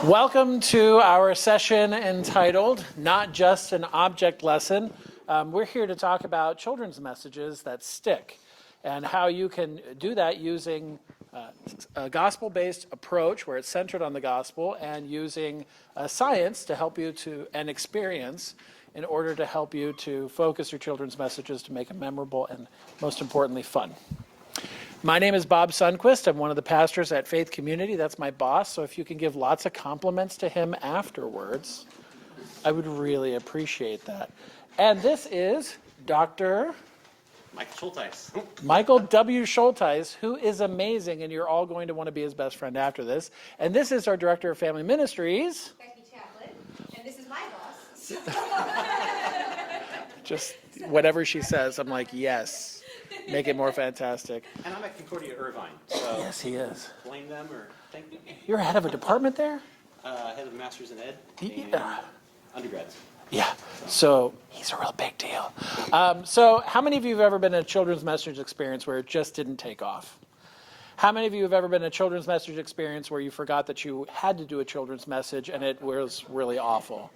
Welcome to our session entitled Not Just an Object Lesson. We're here to talk about children's messages that stick and how you can do that using a gospel-based approach where it's centered on the gospel and using science to help you to and experience in order to help you to focus your children's messages to make them memorable and, most importantly, fun. My name is Bob Sundquist. I'm one of the pastors at Faith Community. That's my boss. So if you can give lots of compliments to him afterwards, I would really appreciate that. And this is Dr. Michael Schulteis. Michael W. Schulteis, who is amazing, and you're all going to want to be his best friend after this. And this is our Director of Family Ministries, Veggietales, and this is my boss. Just whatever she says, I'm like, yes. Make it more fantastic. And I'm at Concordia Irvine. So Yes, he is. blame them or thank them. You're head of a department there? Head of Masters in Ed and Yeah. undergrads. Yeah, so he's a real big deal. So how many of you have ever been in a children's message experience where it just didn't take off? How many of you have ever been in a children's message experience where you forgot that you had to do a children's message and it was really awful?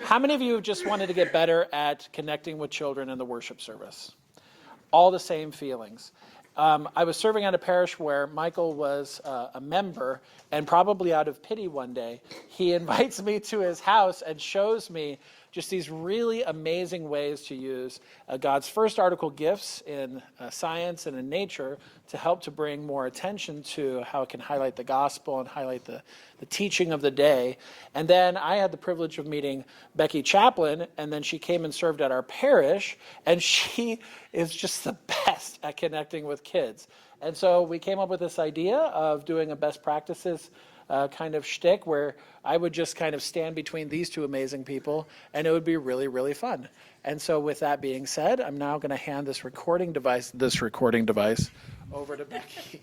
How many of you just wanted to get better at connecting with children in the worship service? All the same feelings. I was serving at a parish where Michael was a member, and probably out of pity one day, he invites me to his house and shows me just these really amazing ways to use God's first article gifts in science and in nature to help to bring more attention to how it can highlight the gospel and highlight the teaching of the day. And then I had the privilege of meeting Becky Chaplin, and then she came and served at our parish, and she is just the best at connecting with kids. And so we came up with this idea of doing a best practices kind of shtick where I would just kind of stand between these two amazing people, and it would be really, really fun. And so with that being said, I'm now going to hand this recording device over to Becky.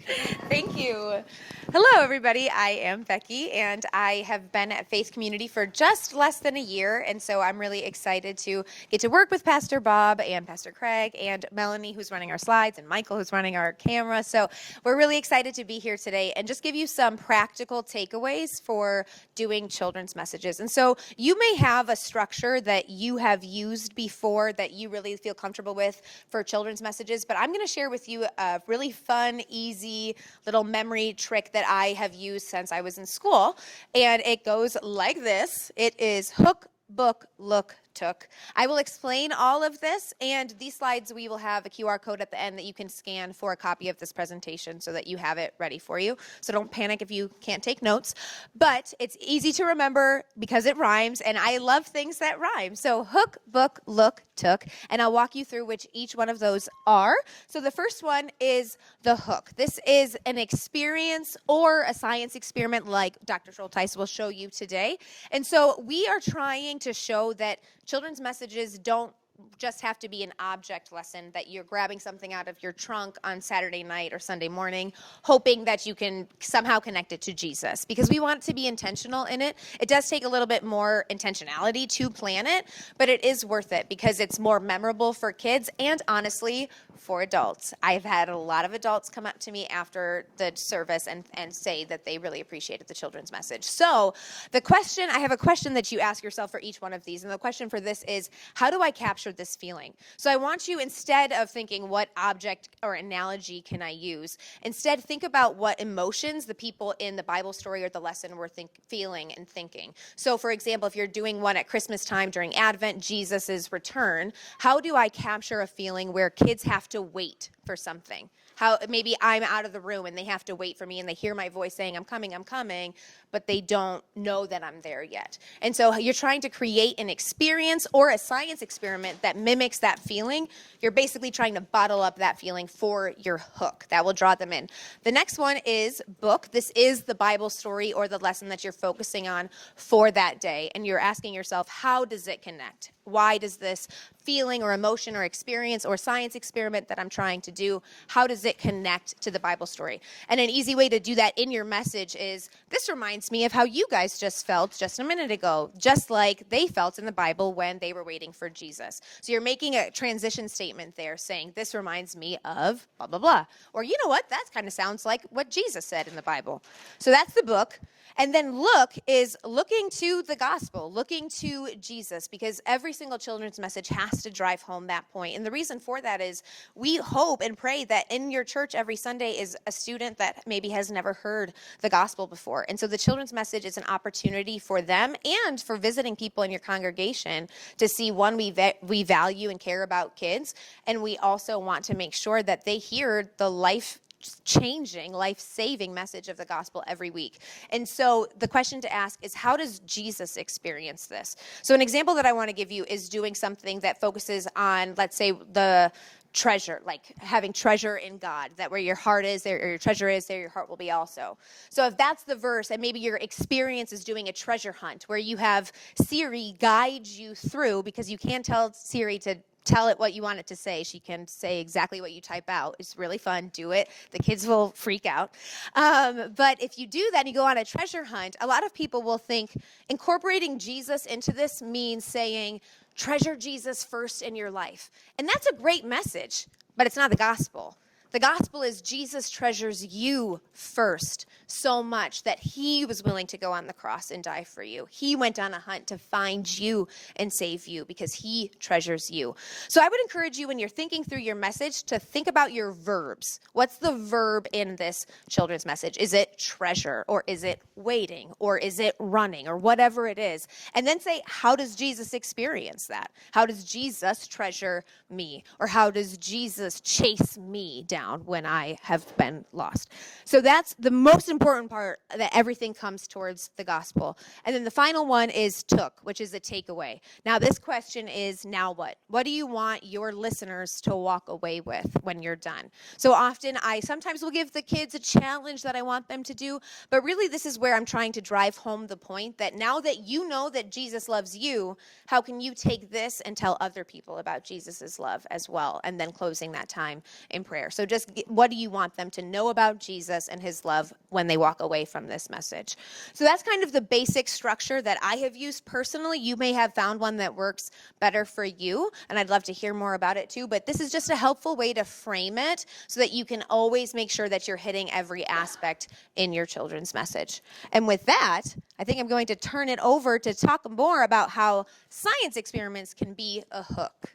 Thank you. Hello, everybody. I am Becky, and I have been at Faith Community for just less than a year, and so I'm really excited to get to work with Pastor Bob and Pastor Craig and Melanie, who's running our slides, and Michael, who's running our camera. So we're really excited to be here today and just give you some practical takeaways for doing children's messages. And so you may have a structure that you have used before that you really feel comfortable with for children's messages, but I'm going to share with you a really fun, easy little memory trick that I have used since I was in school. And it goes like this. It is hook, book, look, took. I will explain all of this, and these slides, we will have a QR code at the end that you can scan for a copy of this presentation so that you have it ready for you. So don't panic if you can't take notes, but it's easy to remember because it rhymes, and I love things that rhyme. So hook, book, look, took, and I'll walk you through which each one of those are. So the first one is the hook. This is an experience or a science experiment like Dr. Schulteis will show you today. And so we are trying to show that children's messages don't just have to be an object lesson, that you're grabbing something out of your trunk on Saturday night or Sunday morning, hoping that you can somehow connect it to Jesus, because we want to be intentional in it. It does take a little bit more intentionality to plan it, but it is worth it because it's more memorable for kids and honestly for adults. I've had a lot of adults come up to me after the service and say that they really appreciated the children's message. So I have a question that you ask yourself for each one of these, and the question for this is, how do I capture this feeling? So I want you, instead of thinking what object or analogy can I use, instead think about what emotions the people in the Bible story or the lesson were feeling and thinking. So for example, if you're doing one at Christmas time during Advent, Jesus' return, how do I capture a feeling where kids have to wait for something? How maybe I'm out of the room and they have to wait for me and they hear my voice saying, I'm coming, but they don't know that I'm there yet. And so you're trying to create an experience or a science experiment that mimics that feeling. You're basically trying to bottle up that feeling for your hook. That will draw them in. The next one is book. This is the Bible story or the lesson that you're focusing on for that day. And you're asking yourself, how does it connect? Why does this feeling or emotion or experience or science experiment that I'm trying to do, how does it connect to the Bible story? And an easy way to do that in your message is, this reminds me of how you guys just felt just a minute ago, just like they felt in the Bible when they were waiting for Jesus. So you're making a transition statement there saying, this reminds me of blah, blah, blah. Or you know what, that kind of sounds like what Jesus said in the Bible. So that's the book. And then look is looking to the gospel, looking to Jesus, because every single children's message has to drive home that point. And the reason for that is we hope and pray that in your church every Sunday is a student that maybe has never heard the gospel before. And so the children's message is an opportunity for them and for visiting people in your congregation to see, one, we value and care about kids, and we also want to make sure that they hear the life-changing, life-saving message of the gospel every week. And so the question to ask is, how does Jesus experience this? So an example that I want to give you is doing something that focuses on, let's say, the treasure, like having treasure in God, that where your heart is, there, or your treasure is, there your heart will be also. So if that's the verse, and maybe your experience is doing a treasure hunt, where you have Siri guide you through, because you can't tell Siri to tell it what you want it to say. She can say exactly what you type out. It's really fun. Do it. The kids will freak out. But if you do that and you go on a treasure hunt, a lot of people will think incorporating Jesus into this means saying, treasure Jesus first in your life. And that's a great message, but it's not the gospel. The gospel is Jesus treasures you first so much that he was willing to go on the cross and die for you. He went on a hunt to find you and save you because he treasures you. So I would encourage you, when you're thinking through your message, to think about your verbs. What's the verb in this children's message? Is it treasure, or is it waiting, or is it running, or whatever it is? And then say, how does Jesus experience that? How does Jesus treasure me? Or how does Jesus chase me down when I have been lost? So that's the most important part, that everything comes towards the gospel. And then the final one is took, which is a takeaway. Now this question is, now what? What do you want your listeners to walk away with when you're done? So often I sometimes will give the kids a challenge that I want them to do, but really this is where I'm trying to drive home the point that now that you know that Jesus loves you, how can you take this and tell other people about Jesus's love as well? And then closing that time in prayer. So just what do you want them to know about Jesus and his love when they walk away from this message? So that's kind of the basic structure that I have used personally. You may have found one that works better for you, and I'd love to hear more about it too, but this is just a helpful way to frame it so that you can always make sure that you're hitting every aspect in your children's message. And with that, I think I'm going to turn it over to talk more about how science experiments can be a hook.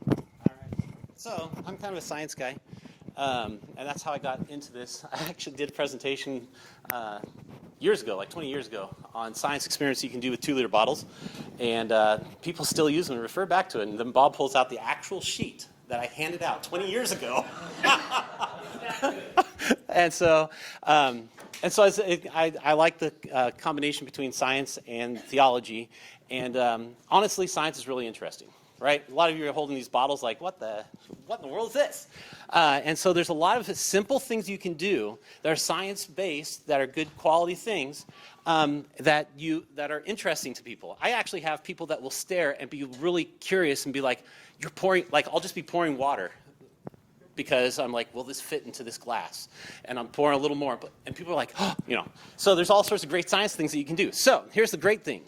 All right. So I'm kind of a science guy, and that's how I got into this. I actually did a presentation years ago, like 20 years ago, on science experiments you can do with 2-liter bottles, and people still use them and refer back to it. And then Bob pulls out the actual sheet that I handed out 20 years ago. And so I like the combination between science and theology. And honestly, science is really interesting, right? A lot of you are holding these bottles like, what in the world is this? And so there's a lot of simple things you can do that are science-based, that are good quality things, that are interesting to people. I actually have people that will stare and be really curious and be like, you're pouring, like I'll just be pouring water, because I'm like, will this fit into this glass? And I'm pouring a little more, and people are like, oh, So there's all sorts of great science things that you can do. So here's the great thing.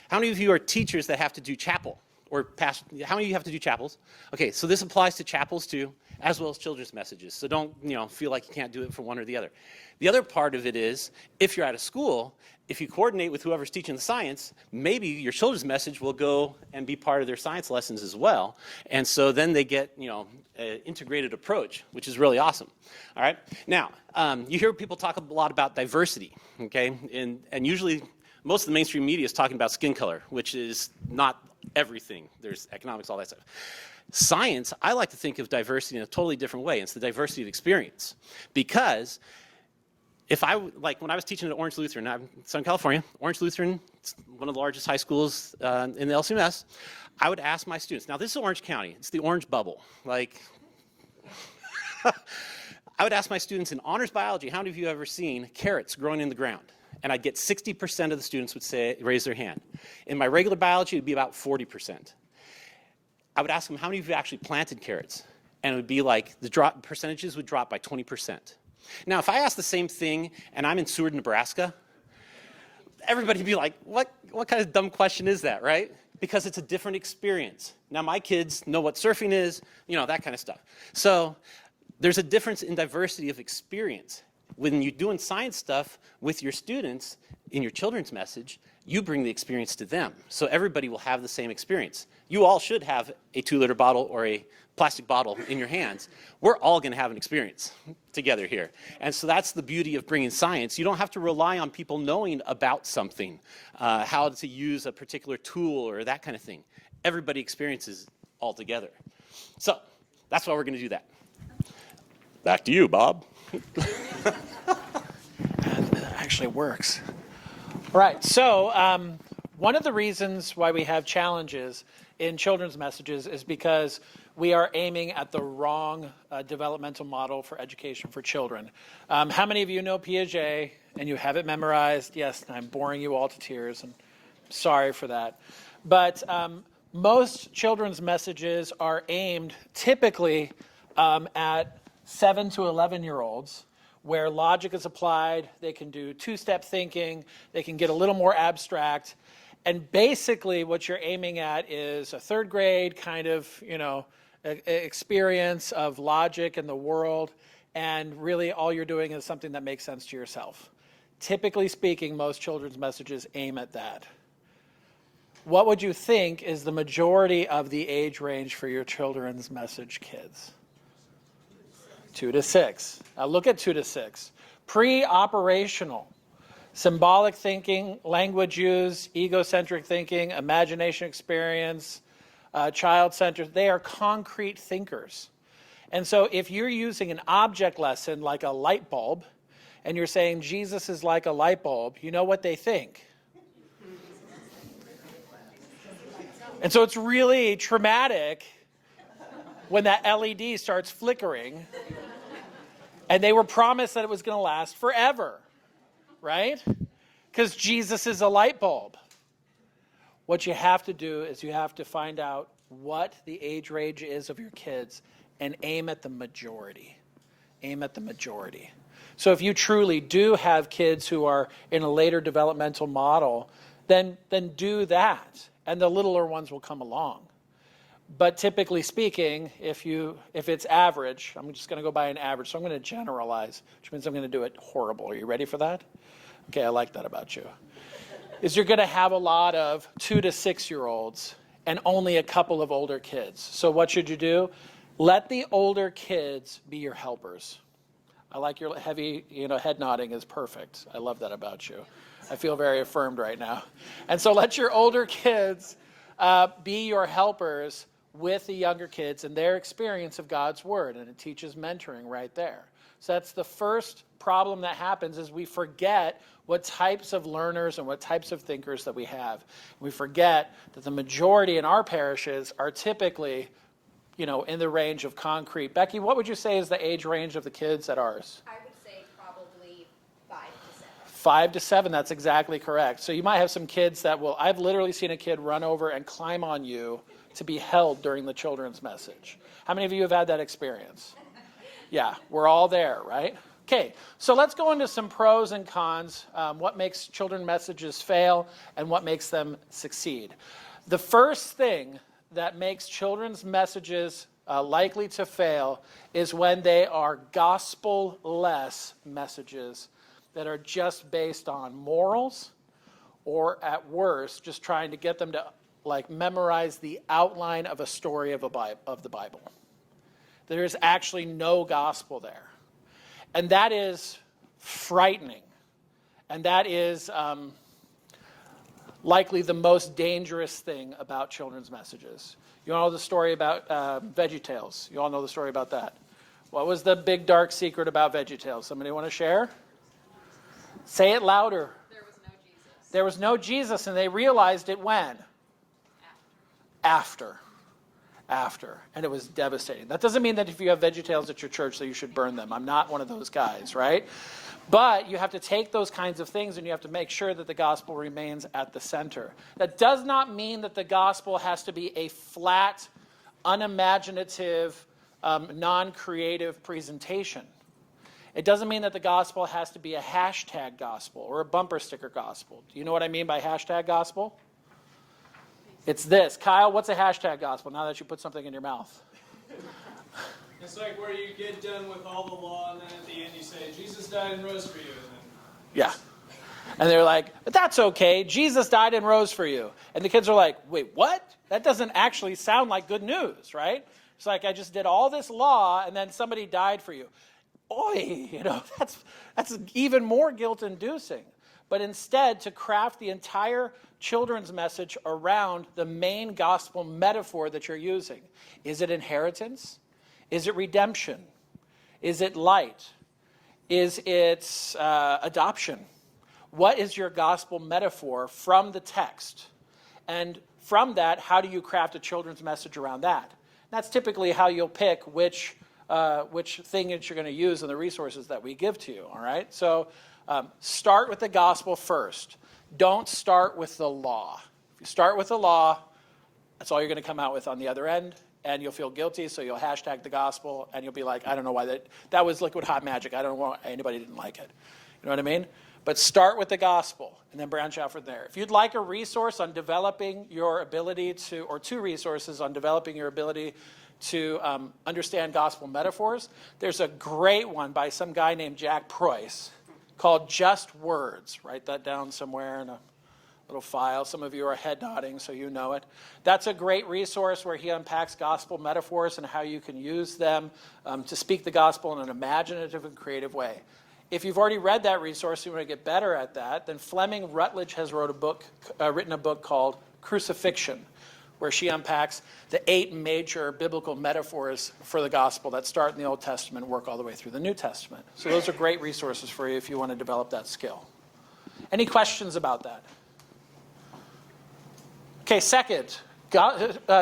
How many of you are teachers that have to do chapel? Or how many of you have to do chapels? Okay, so this applies to chapels too, as well as children's messages. So don't feel like you can't do it for one or the other. The other part of it is, if you're at a school, if you coordinate with whoever's teaching the science, maybe your children's message will go and be part of their science lessons as well. And so then they get an integrated approach, which is really awesome. All right. Now, you hear people talk a lot about diversity, okay? And usually most of the mainstream media is talking about skin color, which is not everything. There's economics, all that stuff. Science, I like to think of diversity in a totally different way. It's the diversity of experience. Because when I was teaching at Orange Lutheran, I'm in Southern California, Orange Lutheran, it's one of the largest high schools in the LCMS, I would ask my students, now this is Orange County, it's the orange bubble. I would ask my students in honors biology, how many of you have ever seen carrots growing in the ground? And I'd get 60% of the students would raise their hand. In my regular biology, it would be about 40%. I would ask them, how many of you actually planted carrots? And it would be like the percentages would drop by 20%. Now, if I ask the same thing and I'm in Seward, Nebraska, everybody would be like, what kind of dumb question is that, right? Because it's a different experience. Now, my kids know what surfing is, that kind of stuff. So there's a difference in diversity of experience. When you're doing science stuff with your students, in your children's message, you bring the experience to them. So everybody will have the same experience. You all should have a 2-liter bottle or a plastic bottle in your hands. We're all going to have an experience together here. And so that's the beauty of bringing science. You don't have to rely on people knowing about something, how to use a particular tool or that kind of thing. Everybody experiences all together. So that's why we're going to do that. Back to you, Bob. It actually works. All right, so one of the reasons why we have challenges in children's messages is because we are aiming at the wrong developmental model for education for children. How many of you know Piaget and you have it memorized? Yes, I'm boring you all to tears, and sorry for that. But most children's messages are aimed typically at 7 to 11-year-olds, where logic is applied. They can do two-step thinking. They can get a little more abstract. And basically what you're aiming at is a third grade kind of, experience of logic in the world. And really all you're doing is something that makes sense to yourself. Typically speaking, most children's messages aim at that. What would you think is the majority of the age range for your children's message kids? 2 to 6. Now look at 2 to 6. Pre-operational. Symbolic thinking, language use, egocentric thinking, imagination experience, child-centered. They are concrete thinkers. And so if you're using an object lesson like a light bulb, and you're saying Jesus is like a light bulb, you know what they think. And so it's really traumatic when that LED starts flickering, and they were promised that it was going to last forever, right? Because Jesus is a light bulb. What you have to do is you have to find out what the age range is of your kids and aim at the majority. Aim at the majority. So if you truly do have kids who are in a later developmental model, then do that, and the littler ones will come along. But typically speaking, if it's average, I'm just going to go by an average, so I'm going to generalize, which means I'm going to do it horrible. Are you ready for that? Okay, I like that about you. Is you're going to have a lot of 2 to 6-year-olds and only a couple of older kids. So what should you do? Let the older kids be your helpers. I like your heavy, head nodding is perfect. I love that about you. I feel very affirmed right now. And so let your older kids be your helpers with the younger kids and their experience of God's word, and it teaches mentoring right there. So that's the first problem that happens, is we forget what types of learners and what types of thinkers that we have. We forget that the majority in our parishes are typically, in the range of concrete. Becky, what would you say is the age range of the kids at ours? I would say probably 5 to 7. 5 to 7, that's exactly correct. So you might have some kids that I've literally seen a kid run over and climb on you to be held during the children's message. How many of you have had that experience? Yeah, we're all there, right? Okay, so let's go into some pros and cons, what makes children's messages fail and what makes them succeed. The first thing that makes children's messages likely to fail is when they are gospel-less messages that are just based on morals, or at worst, just trying to get them to memorize the outline of a story of the Bible. There is actually no gospel there. And that is frightening. And that is likely the most dangerous thing about children's messages. You all know the story about Veggietales. You all know the story about that. What was the big dark secret about Veggietales? Somebody want to share? Say it louder. There was no Jesus. There was no Jesus, and they realized it when? After. And it was devastating. That doesn't mean that if you have Veggietales at your church that you should burn them. I'm not one of those guys, right? But you have to take those kinds of things and you have to make sure that the gospel remains at the center. That does not mean that the gospel has to be a flat, unimaginative, non-creative presentation. It doesn't mean that the gospel has to be a hashtag gospel or a bumper sticker gospel. Do you know what I mean by hashtag gospel? It's this. Kyle, what's a hashtag gospel now that you put something in your mouth? It's like where you get done with all the law and then at the end you say, Jesus died and rose for you. And then Yeah. And they're like, but that's okay. Jesus died and rose for you. And the kids are like, wait, what? That doesn't actually sound like good news, right? It's like, I just did all this law and then somebody died for you. Oy, that's even more guilt-inducing. But instead, to craft the entire children's message around the main gospel metaphor that you're using. Is it inheritance? Is it redemption? Is it light? Is it adoption? What is your gospel metaphor from the text? And from that, how do you craft a children's message around that? That's typically how you'll pick which thing that you're going to use in the resources that we give to you, all right? So start with the gospel first. Don't start with the law. If you start with the law, that's all you're going to come out with on the other end, and you'll feel guilty, so you'll hashtag the gospel, and you'll be like, I don't know why that was liquid hot magic. I don't know why anybody didn't like it. You know what I mean? But start with the gospel, and then branch out from there. If you'd like a resource on developing your ability to, or two resources on developing your ability to understand gospel metaphors, there's a great one by some guy named Jack Preuss called Just Words. Write that down somewhere in a little file. Some of you are head nodding, so you know it. That's a great resource where he unpacks gospel metaphors and how you can use them to speak the gospel in an imaginative and creative way. If you've already read that resource and you want to get better at that, then Fleming Rutledge has written a book called Crucifixion, where she unpacks the 8 major biblical metaphors for the gospel that start in the Old Testament and work all the way through the New Testament. So those are great resources for you if you want to develop that skill. Any questions about that? Okay, second,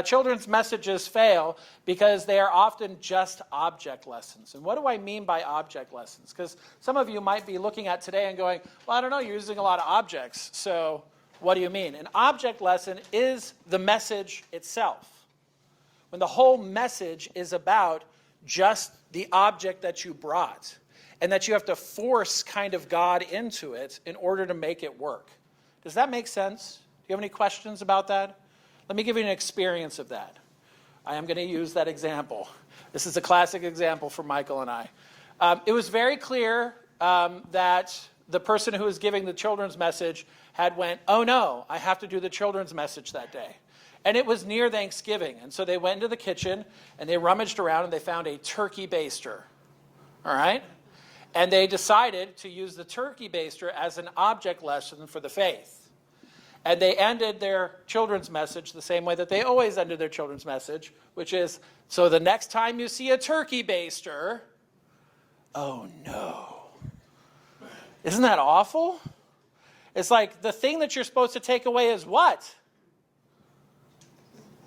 children's messages fail because they are often just object lessons. And what do I mean by object lessons? Because some of you might be looking at today and going, well, I don't know, you're using a lot of objects, so what do you mean? An object lesson is the message itself. When the whole message is about just the object that you brought, and that you have to force kind of God into it in order to make it work. Does that make sense? Do you have any questions about that? Let me give you an experience of that. I am going to use that example. This is a classic example for Michael and I. It was very clear that the person who was giving the children's message had went, oh no, I have to do the children's message that day. And it was near Thanksgiving. And so they went into the kitchen and they rummaged around and they found a turkey baster. All right? And they decided to use the turkey baster as an object lesson for the faith. And they ended their children's message the same way that they always ended their children's message, which is, so the next time you see a turkey baster, oh no. Isn't that awful? It's like the thing that you're supposed to take away is what?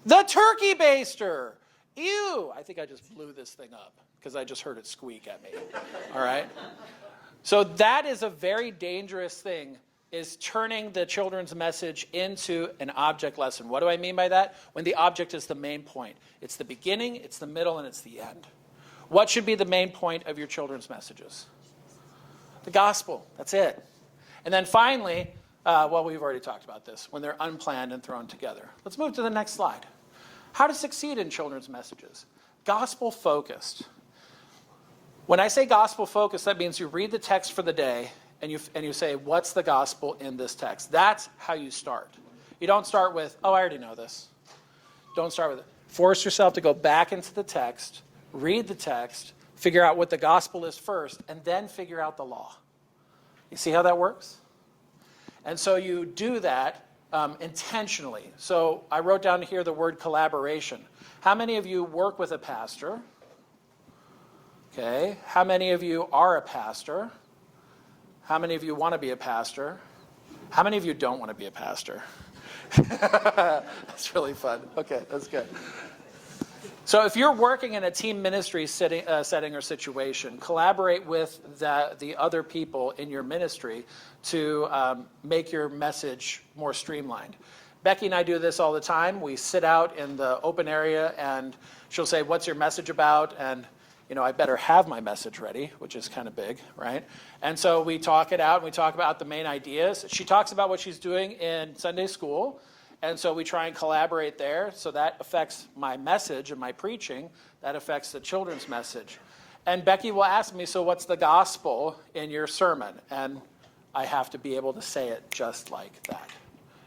The turkey baster. Ew. I think I just blew this thing up because I just heard it squeak at me. All right? So that is a very dangerous thing, is turning the children's message into an object lesson. What do I mean by that? When the object is the main point. It's the beginning, it's the middle, and it's the end. What should be the main point of your children's messages? The gospel. That's it. And then finally, well, we've already talked about this, when they're unplanned and thrown together. Let's move to the next slide. How to succeed in children's messages. Gospel-focused. When I say gospel-focused, that means you read the text for the day, and you say, what's the gospel in this text? That's how you start. You don't start with, oh, I already know this. Don't start with it. Force yourself to go back into the text, read the text, figure out what the gospel is first, and then figure out the law. You see how that works? And so you do that intentionally. So I wrote down here the word collaboration. How many of you work with a pastor? Okay. How many of you are a pastor? How many of you want to be a pastor? How many of you don't want to be a pastor? That's really fun. Okay, that's good. So if you're working in a team ministry setting or situation, collaborate with the other people in your ministry to make your message more streamlined. Becky and I do this all the time. We sit out in the open area and she'll say, what's your message about? And I better have my message ready, which is kind of big, right? And so we talk it out and we talk about the main ideas. She talks about what she's doing in Sunday school. And so we try and collaborate there. So that affects my message and my preaching. That affects the children's message. And Becky will ask me, so what's the gospel in your sermon? And I have to be able to say it just like that.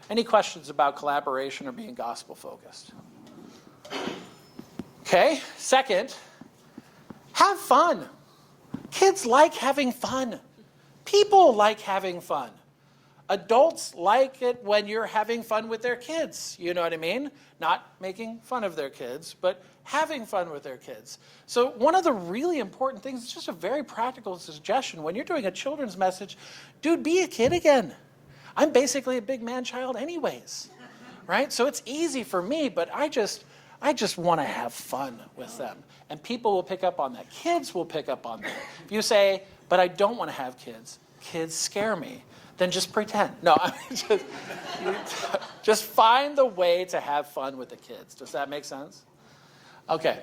Any questions about collaboration or being gospel-focused? Okay, second, have fun. Kids like having fun. People like having fun. Adults like it when you're having fun with their kids. You know what I mean? Not making fun of their kids, but having fun with their kids. So one of the really important things, it's just a very practical suggestion. When you're doing a children's message, dude, be a kid again. I'm basically a big man-child anyways, right? So it's easy for me, but I just want to have fun with them. And people will pick up on that. Kids will pick up on that. If you say, but I don't want to have kids, kids scare me, then just pretend. No, I mean, just find the way to have fun with the kids. Does that make sense? Okay,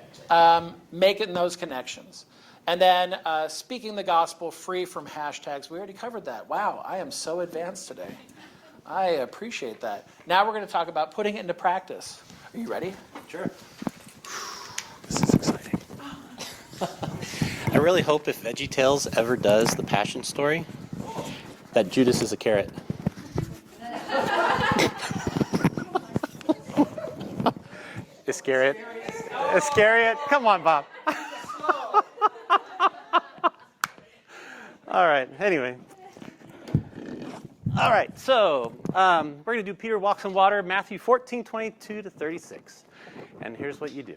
making those connections. And then speaking the gospel free from hashtags. We already covered that. Wow, I am so advanced today. I appreciate that. Now we're going to talk about putting it into practice. Are you ready? Sure. This is exciting. I really hope if Veggietales ever does the Passion story, that Judas is a carrot. Iscariot. Iscariot. Come on, Bob. All right. Anyway. All right. So we're going to do Peter walks on water, Matthew 14:22 to 36. And here's what you do.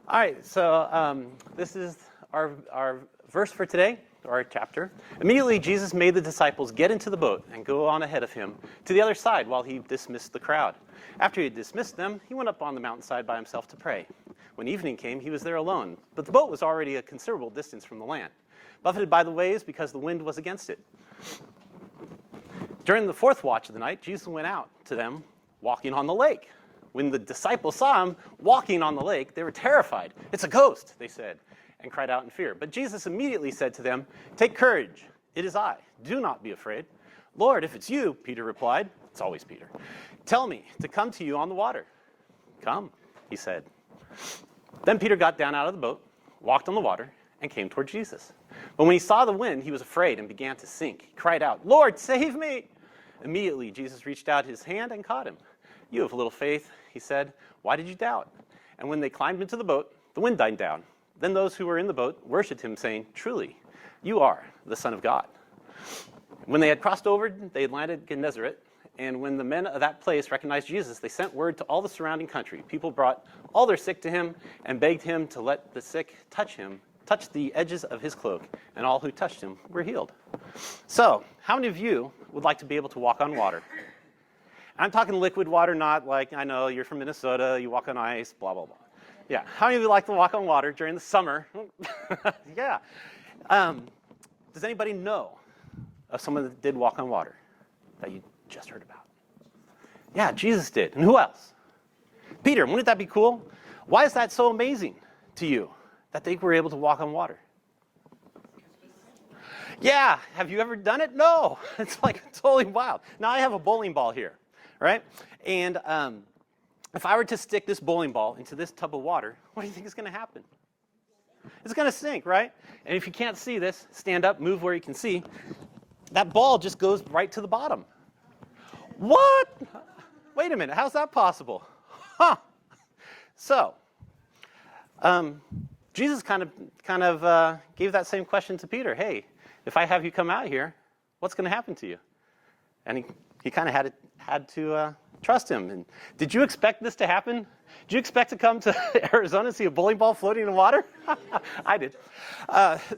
All right. So this is our verse for today, or our chapter. Immediately, Jesus made the disciples get into the boat and go on ahead of him to the other side while he dismissed the crowd. After he had dismissed them, he went up on the mountainside by himself to pray. When evening came, he was there alone, but the boat was already a considerable distance from the land, buffeted by the waves because the wind was against it. During the fourth watch of the night, Jesus went out to them walking on the lake. When the disciples saw him walking on the lake, they were terrified. "It's a ghost," they said, and cried out in fear. But Jesus immediately said to them, "Take courage, it is I. Do not be afraid." "Lord, if it's you," Peter replied. It's always Peter. "Tell me to come to you on the water." "Come," he said. Then Peter got down out of the boat, walked on the water, and came toward Jesus. But when he saw the wind, he was afraid and began to sink. He cried out, "Lord, save me!" Immediately, Jesus reached out his hand and caught him. "You have little faith," he said. "Why did you doubt?" And when they climbed into the boat, the wind died down. Then those who were in the boat worshipped him, saying, "Truly, you are the Son of God." When they had crossed over, they landed in Gennesaret. And when the men of that place recognized Jesus, they sent word to all the surrounding country. People brought all their sick to him and begged him to let the sick touch the edges of his cloak. And all who touched him were healed. So, how many of you would like to be able to walk on water? I'm talking liquid water, not like, I know you're from Minnesota, you walk on ice, blah, blah, blah. Yeah, how many of you like to walk on water during the summer? Yeah. Does anybody know of someone that did walk on water that you just heard about? Yeah, Jesus did. And who else? Peter. Wouldn't that be cool? Why is that so amazing to you that they were able to walk on water? Yeah, have you ever done it? No. It's like totally wild. Now I have a bowling ball here, right? And if I were to stick this bowling ball into this tub of water, what do you think is going to happen? It's going to sink, right? And if you can't see this, stand up, move where you can see. That ball just goes right to the bottom. What? Wait a minute, how's that possible? Huh. So, Jesus kind of gave that same question to Peter. Hey, if I have you come out here, what's going to happen to you? And he kind of had to trust him. And did you expect this to happen? Did you expect to come to Arizona and see a bowling ball floating in water? I did.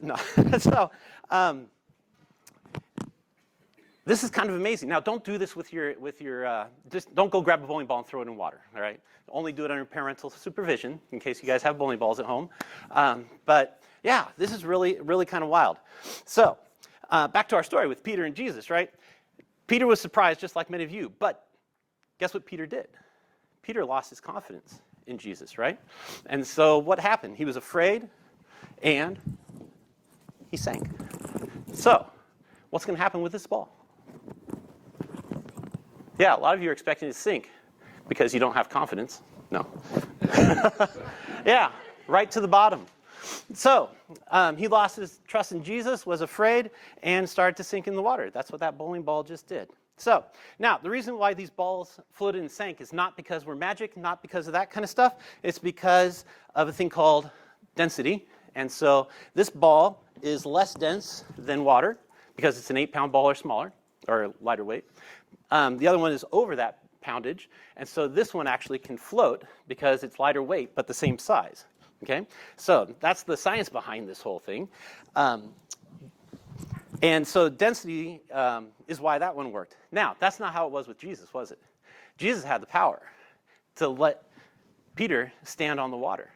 No. So, this is kind of amazing. Now, don't do this with your just don't go grab a bowling ball and throw it in water, all right? Only do it under parental supervision in case you guys have bowling balls at home. But yeah, this is really, really kind of wild. So, back to our story with Peter and Jesus, right? Peter was surprised just like many of you, but guess what Peter did? Peter lost his confidence in Jesus, right? And so what happened? He was afraid and he sank. So, what's going to happen with this ball? Yeah, a lot of you are expecting it to sink because you don't have confidence. No. Yeah, right to the bottom. So he lost his trust in Jesus, was afraid, and started to sink in the water. That's what that bowling ball just did. So now, the reason why these balls floated and sank is not because we're magic, not because of that kind of stuff. It's because of a thing called density. And so this ball is less dense than water because it's an 8-pound ball or smaller, or lighter weight. The other one is over that poundage. And so this one actually can float because it's lighter weight, but the same size. Okay? So that's the science behind this whole thing. And so density is why that one worked. Now, that's not how it was with Jesus, was it? Jesus had the power to let Peter stand on the water.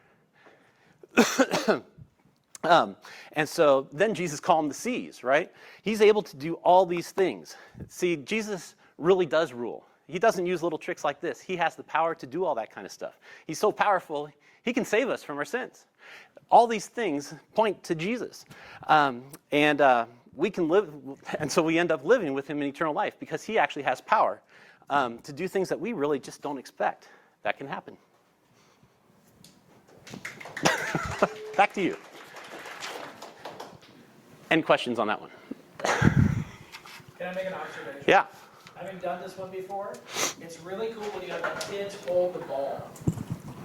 And so then Jesus calmed the seas, right? He's able to do all these things. See, Jesus really does rule. He doesn't use little tricks like this. He has the power to do all that kind of stuff. He's so powerful, he can save us from our sins. All these things point to Jesus. We can live, and so we end up living with him in eternal life because he actually has power to do things that we really just don't expect that can happen. Back to you. Any questions on that one? Can I make an observation? Yeah. Having done this one before, it's really cool when you have the kids hold the ball.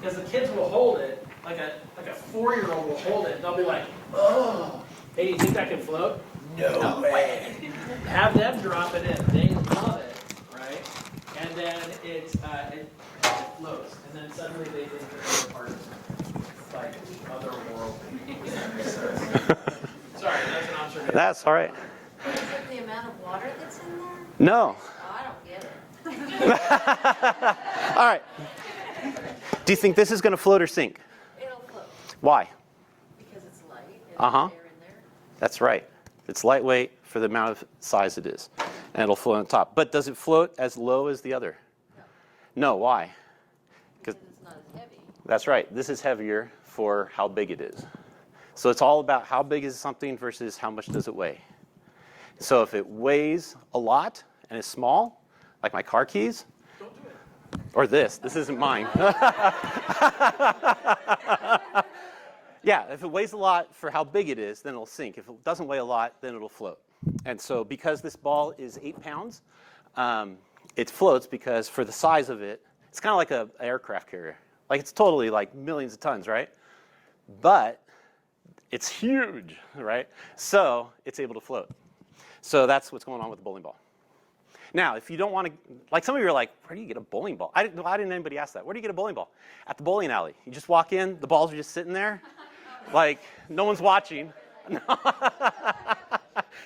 Because the kids will hold it, like a 4-year-old will hold it, and they'll be like, oh, hey, you think that can float? No way. Have them drop it in. They love it, right? And then it floats. And then suddenly they think that they're part of it. Like other world. Sorry, that's an observation. That's all right. Is it the amount of water that's in there? No. Oh, I don't get it. All right. Do you think this is going to float or sink? It'll float Why? because it's light and Uh-huh. there's air in there. That's right. It's lightweight for the amount of size it is, and it'll float on top. But does it float as low as the other? No. Why? Because it's not as heavy. That's right. This is heavier for how big it is. So it's all about how big is something versus how much does it weigh. So if it weighs a lot and is small, like my car keys, Don't do it. or this isn't mine. Yeah, if it weighs a lot for how big it is, then it'll sink. If it doesn't weigh a lot, then it'll float. And so because this ball is 8 pounds, it floats because for the size of it, it's kind of like an aircraft carrier. Like it's totally like millions of tons, right? But it's huge, right? So it's able to float. So that's what's going on with the bowling ball. Now, if you don't want to, like some of you are like, where do you get a bowling ball? Why didn't anybody ask that? Where do you get a bowling ball? At the bowling alley. You just walk in, the balls are just sitting there. Like, no one's watching.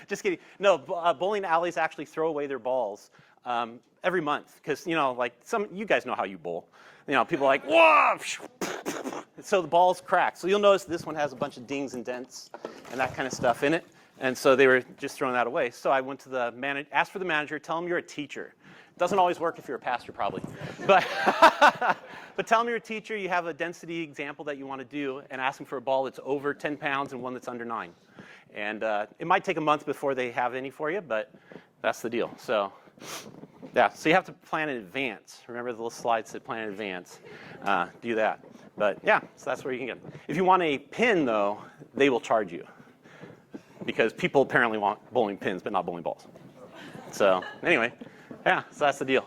Just kidding. No, bowling alleys actually throw away their balls every month. Because, like you guys know how you bowl. People are like, whoa! So the balls crack. So you'll notice this one has a bunch of dings and dents and that kind of stuff in it. And so they were just throwing that away. So I went to the manager, asked for the manager, tell him you're a teacher. Doesn't always work if you're a pastor, probably. But tell him you're a teacher, you have a density example that you want to do, and ask him for a ball that's over 10 pounds and one that's under 9. And it might take a month before they have any for you, but that's the deal. So, yeah, so you have to plan in advance. Remember the little slides that plan in advance. Do that. But, yeah, so that's where you can get them. If you want a pin, though, they will charge you. Because people apparently want bowling pins, but not bowling balls. So, anyway. Yeah, so that's the deal.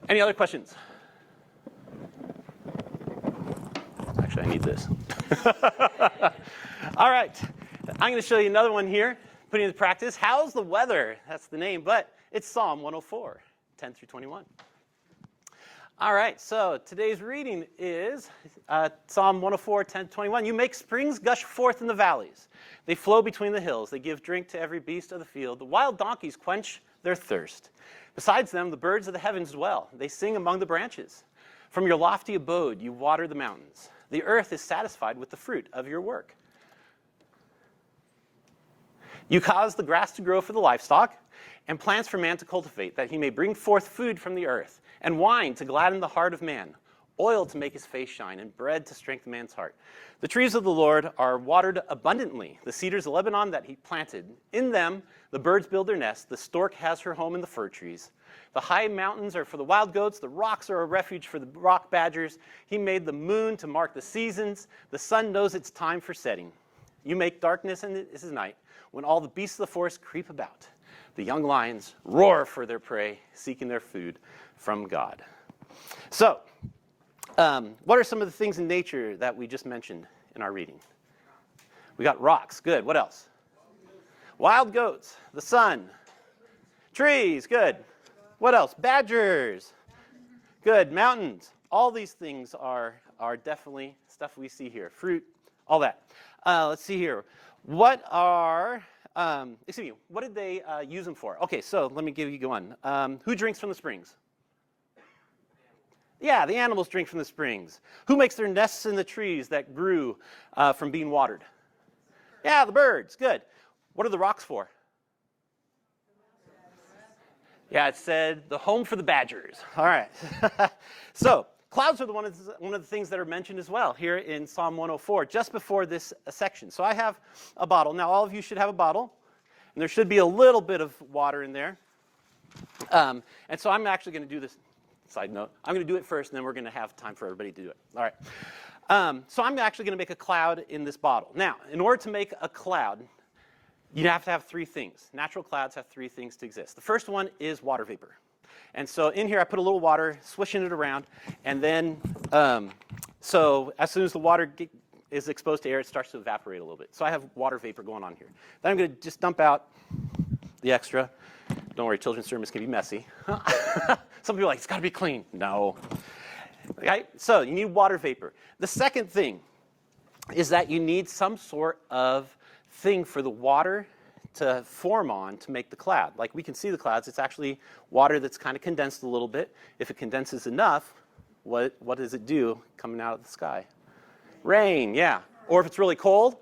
Any other questions? Actually, I need this. All right. I'm going to show you another one here, putting into practice. How's the weather? That's the name, but it's Psalm 104, 10 through 21. All right, so today's reading is Psalm 104, 10 to 21. You make springs gush forth in the valleys. They flow between the hills. They give drink to every beast of the field. The wild donkeys quench their thirst. Besides them, the birds of the heavens dwell. They sing among the branches. From your lofty abode, you water the mountains. The earth is satisfied with the fruit of your work. You cause the grass to grow for the livestock, and plants for man to cultivate, that he may bring forth food from the earth, and wine to gladden the heart of man, oil to make his face shine, and bread to strengthen man's heart. The trees of the Lord are watered abundantly, the cedars of Lebanon that he planted. In them the birds build their nests, the stork has her home in the fir trees. The high mountains are for the wild goats, the rocks are a refuge for the rock badgers. He made the moon to mark the seasons, the sun knows its time for setting. You make darkness and it is night, when all the beasts of the forest creep about. The young lions roar for their prey, seeking their food from God. So, what are some of the things in nature that we just mentioned in our reading? We got rocks, good. What else? Wild goats, the sun, trees, good. What else? Badgers, good. Mountains. All these things are definitely stuff we see here. Fruit, all that. Let's see here. What did they use them for? Okay, so let me give you one. Who drinks from the springs? Yeah, the animals drink from the springs. Who makes their nests in the trees that grew from being watered? Yeah, the birds. Good. What are the rocks for? Yeah, it said the home for the badgers. All right. So clouds are one of the things that are mentioned as well here in Psalm 104, just before this section. So I have a bottle. Now, all of you should have a bottle, and there should be a little bit of water in there. And so I'm actually going to do this. Side note, I'm going to do it first, and then we're going to have time for everybody to do it. All right. So I'm actually going to make a cloud in this bottle. Now, in order to make a cloud, you have to have three things. Natural clouds have three things to exist. The first one is water vapor. And so in here, I put a little water, swishing it around, and then, so as soon as the water is exposed to air, it starts to evaporate a little bit. So I have water vapor going on here. Then I'm going to just dump out the extra. Don't worry, children's sermons can be messy. Some people are like, it's got to be clean. No. Right? So you need water vapor. The second thing is that you need some sort of thing for the water to form on to make the cloud. Like we can see the clouds, it's actually water that's kind of condensed a little bit. If it condenses enough, what does it do coming out of the sky? Rain, yeah. Or if it's really cold,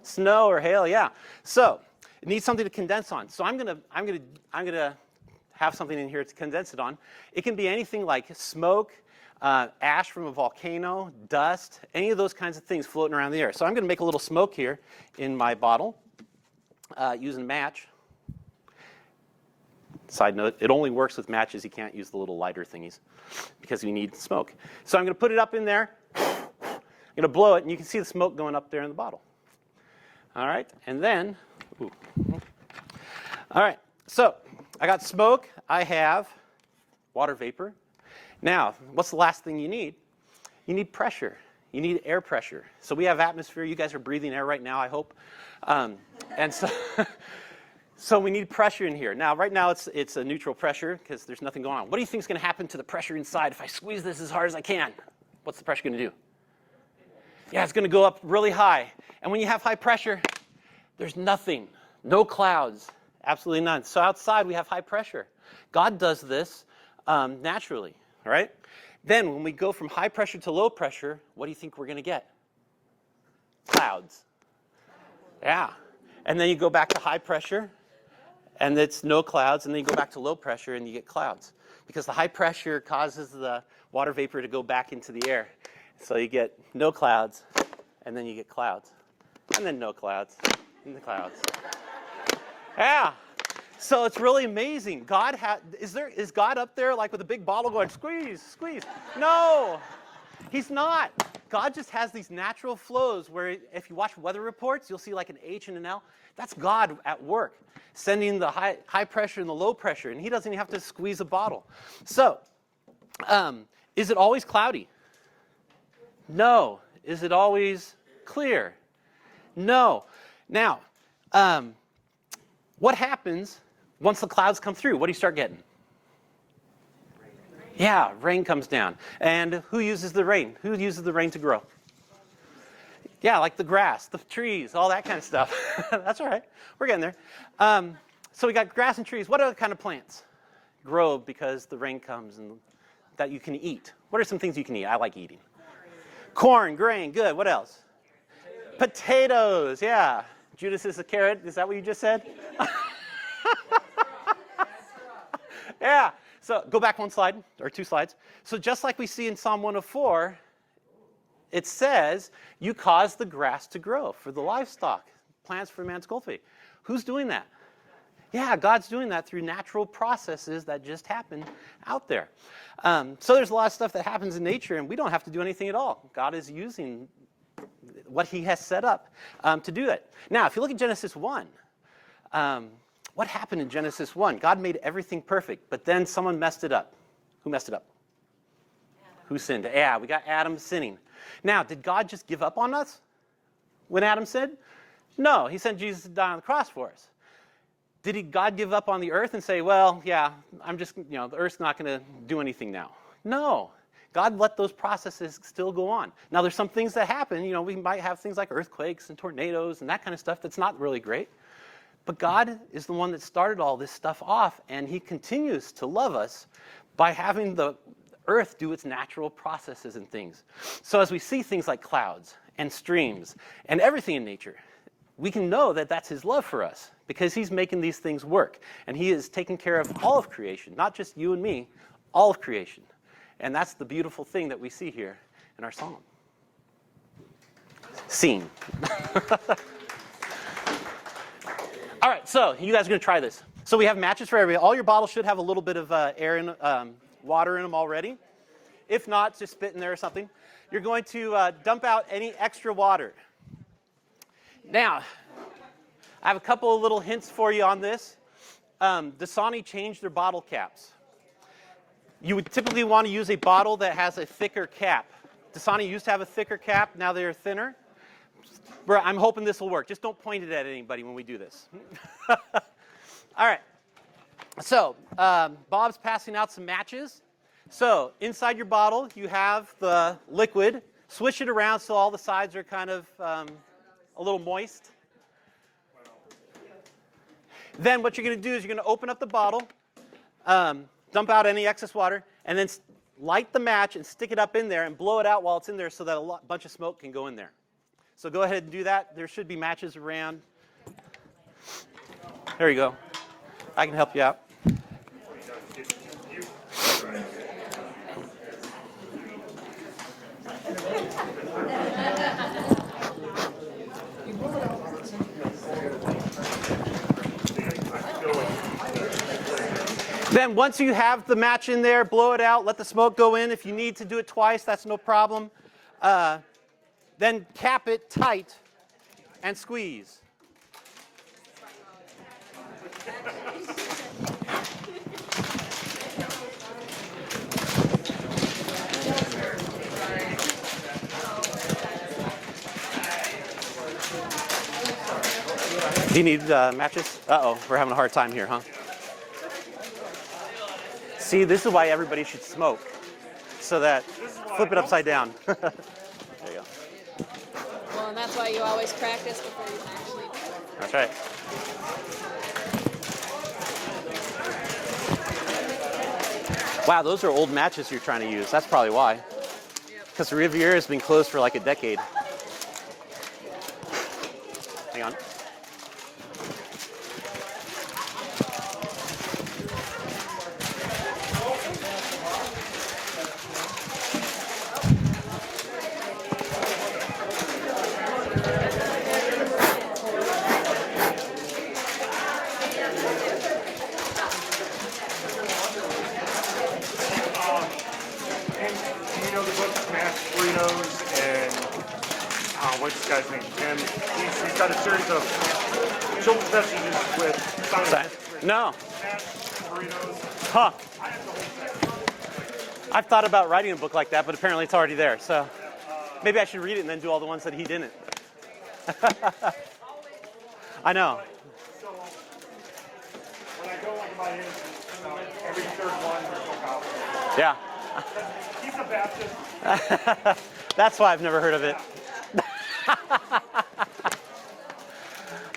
snow or hail, yeah. So it needs something to condense on. So I'm gonna have something in here to condense it on. It can be anything like smoke, ash from a volcano, dust, any of those kinds of things floating around the air. So I'm going to make a little smoke here in my bottle using a match. Side note, it only works with matches. You can't use the little lighter thingies because you need smoke. So I'm going to put it up in there. I'm going to blow it, and you can see the smoke going up there in the bottle. All right, and then, ooh. All right, so I got smoke. I have water vapor. Now, what's the last thing you need? You need pressure. You need air pressure. So we have atmosphere. You guys are breathing air right now, I hope. And so, so we need pressure in here. Now, right now, it's a neutral pressure because there's nothing going on. What do you think is going to happen to the pressure inside if I squeeze this as hard as I can? What's the pressure going to do? Yeah, it's going to go up really high. And when you have high pressure, there's nothing. No clouds. Absolutely none. So outside, we have high pressure. God does this naturally. All right? Then when we go from high pressure to low pressure, what do you think we're going to get? Clouds. Yeah. And then you go back to high pressure, and it's no clouds, and then you go back to low pressure, and you get clouds. Because the high pressure causes the water vapor to go back into the air. So you get no clouds, and then you get clouds. And then no clouds, and the clouds. Yeah. So it's really amazing. Is God up there like with a big bottle going, squeeze, squeeze? No, he's not. God just has these natural flows where if you watch weather reports, you'll see like an H and an L. That's God at work, sending the high pressure and the low pressure, and he doesn't even have to squeeze a bottle. So, is it always cloudy? No. Is it always clear? No. Now, what happens once the clouds come through? What do you start getting? Yeah, rain comes down. And who uses the rain? Who uses the rain to grow? Yeah, like the grass, the trees, all that kind of stuff. That's all right. We're getting there. So we got grass and trees. What other kind of plants grow because the rain comes and that you can eat? What are some things you can eat? I like eating. Corn, grain, good. What else? Potatoes, yeah. Judas is a carrot. Is that what you just said? Yeah. So go back one slide, or 2 slides. So just like we see in Psalm 104, it says, you cause the grass to grow for the livestock, plants for man's cultivate. Who's doing that? Yeah, God's doing that through natural processes that just happen out there. So there's a lot of stuff that happens in nature, and we don't have to do anything at all. God is using what he has set up to do it. Now, if you look at Genesis 1, what happened in Genesis 1? God made everything perfect, but then someone messed it up. Who messed it up? Who sinned? Yeah, we got Adam sinning. Now, did God just give up on us when Adam sinned? No, he sent Jesus to die on the cross for us. Did God give up on the earth and say, well, yeah, I'm just, the earth's not going to do anything now? No. God let those processes still go on. Now, there's some things that happen. We might have things like earthquakes and tornadoes and that kind of stuff that's not really great. But God is the one that started all this stuff off, and he continues to love us by having the earth do its natural processes and things. So as we see things like clouds and streams and everything in nature, we can know that that's his love for us because he's making these things work. And he is taking care of all of creation, not just you and me, all of creation. And that's the beautiful thing that we see here in our psalm. Scene. All right, so you guys are going to try this. So we have matches for everybody. All your bottles should have a little bit of air and water in them already. If not, just spit in there or something. You're going to dump out any extra water. Now, I have a couple of little hints for you on this. Dasani changed their bottle caps. You would typically want to use a bottle that has a thicker cap. Dasani used to have a thicker cap, now they're thinner. I'm hoping this will work. Just don't point it at anybody when we do this. All right. So, Bob's passing out some matches. So, inside your bottle, you have the liquid. Swish it around so all the sides are kind of a little moist. Then what you're going to do is you're going to open up the bottle, dump out any excess water, and then light the match and stick it up in there and blow it out while it's in there so that a bunch of smoke can go in there. So go ahead and do that. There should be matches around. There you go. I can help you out. Then once you have the match in there, blow it out, let the smoke go in. If you need to do it twice, that's no problem. Then cap it tight and squeeze. Do you need matches? Uh-oh, we're having a hard time here, huh? See, this is why everybody should smoke. So that, flip it upside down. There you go. Well, and that's why you always practice before you actually do it. That's right. Wow, those are old matches you're trying to use. That's probably why. Because Riviera has been closed for like a decade. Hang on. What's this guy's name? And he's got a series of children's messages with science. No. Burritos. Huh. I've thought about writing a book like that, but apparently it's already there. So maybe I should read it and then do all the ones that he didn't. I know. So when I go into my every third one, there's no power. Yeah. He's a Baptist. That's why I've never heard of it.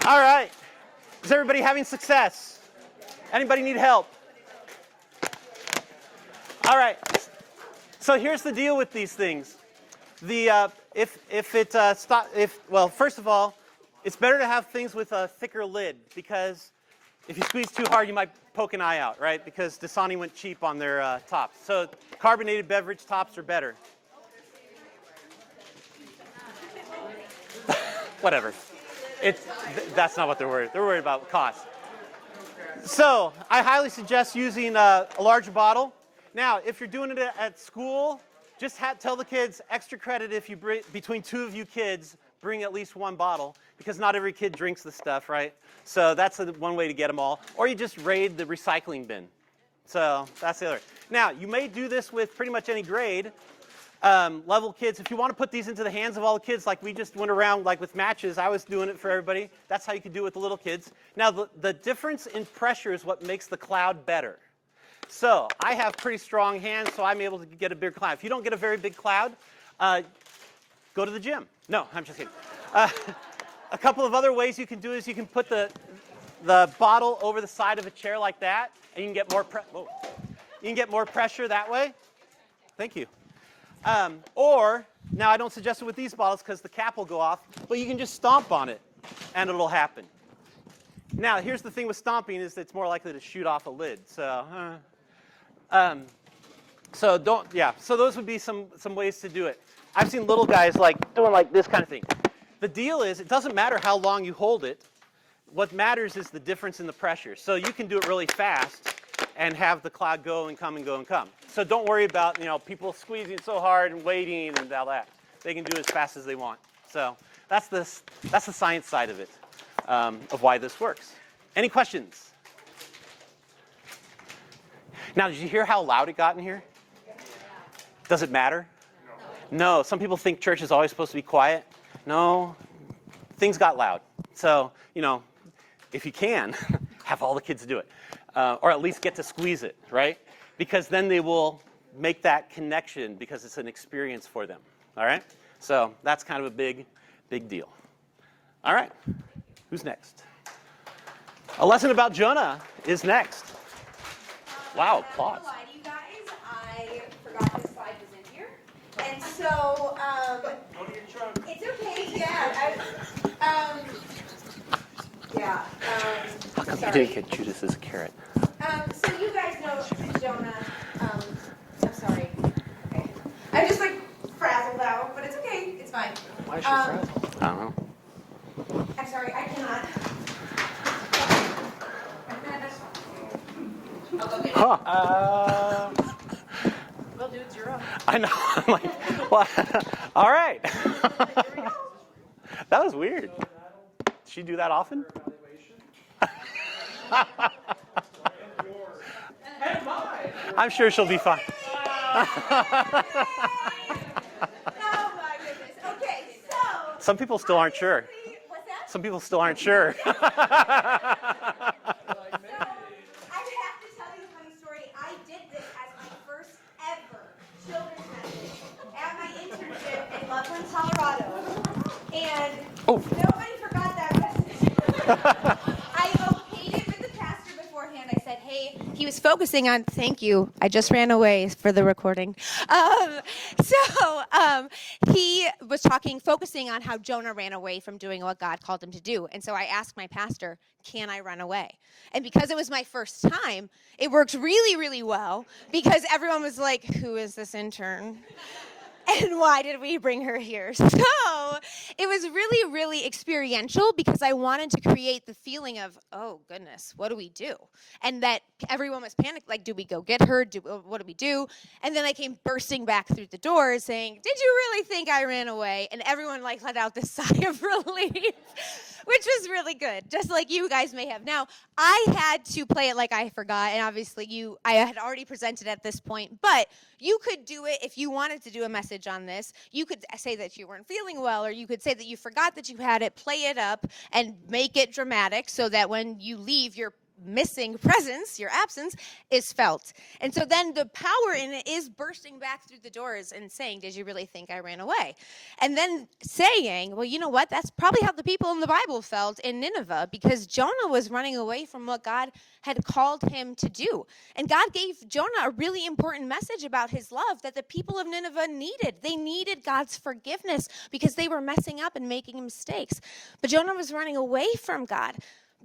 All right. Is everybody having success? Anybody need help? All right. So here's the deal with these things. Well, first of all, it's better to have things with a thicker lid because If you squeeze too hard, you might poke an eye out, right? Because Dasani went cheap on their tops. So carbonated beverage tops are better. Whatever. That's not what they're worried. They're worried about cost. So I highly suggest using a larger bottle. Now, if you're doing it at school, just tell the kids extra credit if you between two of you kids bring at least one bottle, because not every kid drinks the stuff, right? So that's one way to get them all. Or you just raid the recycling bin. So that's the other. Now, you may do this with pretty much any grade. Level kids, if you want to put these into the hands of all the kids, like we just went around like with matches, I was doing it for everybody. That's how you can do it with the little kids. Now, the difference in pressure is what makes the cloud better. So I have pretty strong hands, so I'm able to get a big cloud. If you don't get a very big cloud, go to the gym. No, I'm just kidding. A couple of other ways you can do is you can put the bottle over the side of a chair like that, and you can get more pressure that way. Thank you. Or, now I don't suggest it with these bottles because the cap will go off, but you can just stomp on it and it'll happen. Now, here's the thing with stomping is it's more likely to shoot off a lid. So, so those would be some ways to do it. I've seen little guys like doing like this kind of thing. The deal is it doesn't matter how long you hold it. What matters is the difference in the pressure. So you can do it really fast and have the cloud go and come and go and come. So don't worry about people squeezing so hard and waiting and all that. They can do it as fast as they want. So that's the science side of it, of why this works. Any questions? Now, did you hear how loud it got in here? Does it matter? No. Some people think church is always supposed to be quiet. No, things got loud. So, if you can, have all the kids do it. Or at least get to squeeze it, right? Because then they will make that connection because it's an experience for them, all right? So that's kind of a big, big deal. All right, who's next? A lesson about Jonah is next. Wow, applause. I'm not gonna lie to you guys, I forgot this slide was in here. And so, it's okay, yeah. How come you didn't get Judas as a carrot? So you guys know Jonah, I'm sorry. Okay. I'm just frazzled out, but it's okay, it's fine. Why is she frazzled? I don't know. I'm sorry, I cannot. I'll go get it. Huh. Well, dudes, you're up. I know. I'm like, what? All right. That was weird. Does she do that often? I'm sure she'll be fine. Oh my goodness. Okay, so. Some people still aren't sure. What's that? Some people still aren't sure. I have to tell you a funny story. I did this as my first ever children's message at my internship in Loveland, Colorado. And nobody forgot that message. I okayed it with the pastor beforehand. I said, hey, he was focusing on, thank you, I just ran away for the recording. He was focusing on how Jonah ran away from doing what God called him to do. And so I asked my pastor, can I run away? And because it was my first time, it worked really, really well because everyone was like, who is this intern? And why did we bring her here? So it was really, really experiential because I wanted to create the feeling of, oh, goodness, what do we do? And that everyone was panicked, like, do we go get her? What do we do? And then I came bursting back through the door saying, did you really think I ran away? And everyone, let out this sigh of relief, which was really good, just like you guys may have. Now, I had to play it like I forgot, and obviously I had already presented at this point, but you could do it if you wanted to do a message on this. You could say that you weren't feeling well, or you could say that you forgot that you had it, play it up, and make it dramatic so that when you leave, your missing presence, your absence, is felt. And so then the power in it is bursting back through the doors and saying, did you really think I ran away? And then saying, well, you know what? That's probably how the people in the Bible felt in Nineveh, because Jonah was running away from what God had called him to do. And God gave Jonah a really important message about his love that the people of Nineveh needed. They needed God's forgiveness because they were messing up and making mistakes. But Jonah was running away from God.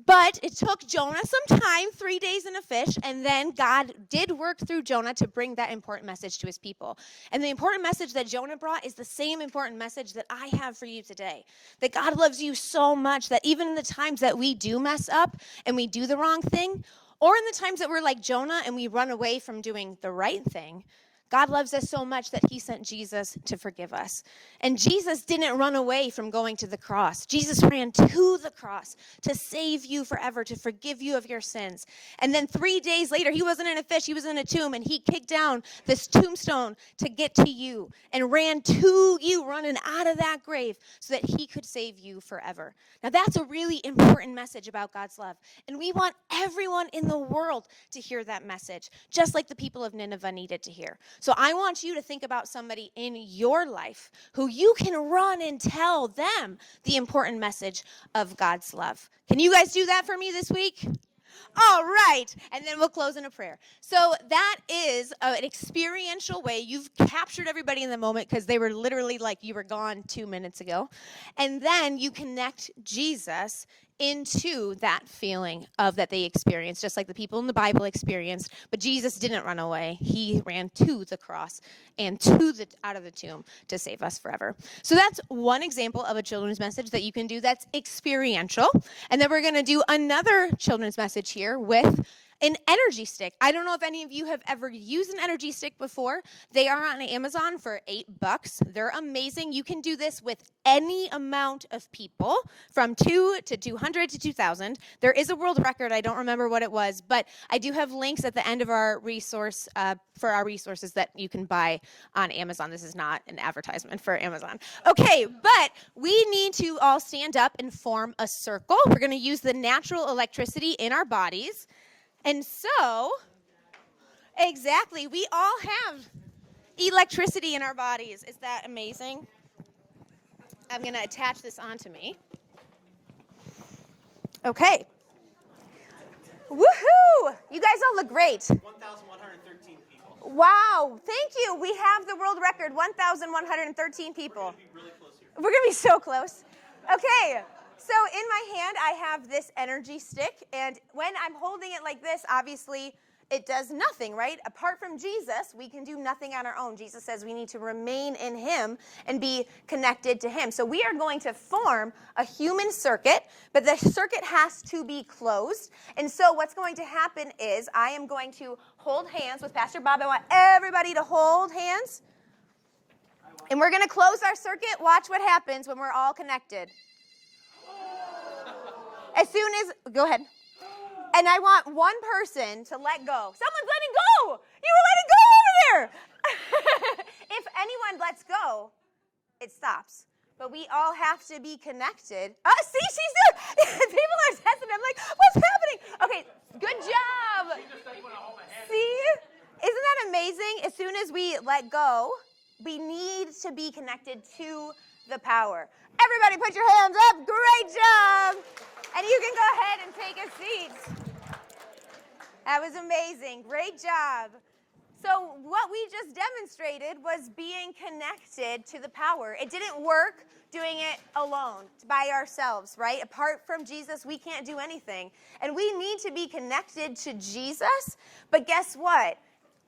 But it took Jonah some time, 3 days in a fish, and then God did work through Jonah to bring that important message to his people. And the important message that Jonah brought is the same important message that I have for you today. That God loves you so much that even in the times that we do mess up and we do the wrong thing, or in the times that we're like Jonah and we run away from doing the right thing, God loves us so much that he sent Jesus to forgive us. And Jesus didn't run away from going to the cross. Jesus ran to the cross to save you forever, to forgive you of your sins. And then 3 days later, he wasn't in a fish, he was in a tomb, and he kicked down this tombstone to get to you and ran to you, running out of that grave so that he could save you forever. Now, that's a really important message about God's love. And we want everyone in the world to hear that message, just like the people of Nineveh needed to hear. So I want you to think about somebody in your life who you can run and tell them the important message of God's love. Can you guys do that for me this week? All right, and then we'll close in a prayer. So that is an experiential way. You've captured everybody in the moment because they were literally like you were gone 2 minutes ago. And then you connect Jesus into that feeling of that they experienced, just like the people in the Bible experienced. But Jesus didn't run away. He ran to the cross and out of the tomb to save us forever. So that's one example of a children's message that you can do that's experiential. And then we're going to do another children's message here with an energy stick. I don't know if any of you have ever used an energy stick before. They are on Amazon for $8. They're amazing. You can do this with any amount of people, from 2 to 200 to 2,000. There is a world record. I don't remember what it was, but I do have links at the end of our resource for our resources that you can buy on Amazon. This is not an advertisement for Amazon. Okay, but we need to all stand up and form a circle. We're going to use the natural electricity in our bodies. And so, exactly, we all have electricity in our bodies. Is that amazing? I'm going to attach this onto me. Okay. Woohoo! You guys all look great. 1,113 people. Wow, thank you. We have the world record, 1,113 people. We're going to be really close here. We're going to be so close. Okay. So in my hand, I have this energy stick, and when I'm holding it like this, obviously, it does nothing, right? Apart from Jesus, we can do nothing on our own. Jesus says we need to remain in him and be connected to him. So we are going to form a human circuit, but the circuit has to be closed. And so what's going to happen is I am going to hold hands with Pastor Bob. I want everybody to hold hands. And we're going to close our circuit. Watch what happens when we're all connected. As soon as, go ahead. And I want one person to let go. Someone's letting go. You were letting go over there. If anyone lets go, it stops. But we all have to be connected. See, she's there. People are testing. I'm like, what's happening? Okay, good job. See? Isn't that amazing? As soon as we let go, we need to be connected to the power. Everybody put your hands up. Great job. And you can go ahead and take a seat. That was amazing. Great job. So what we just demonstrated was being connected to the power. It didn't work doing it alone, by ourselves, right? Apart from Jesus, we can't do anything. And we need to be connected to Jesus. But guess what?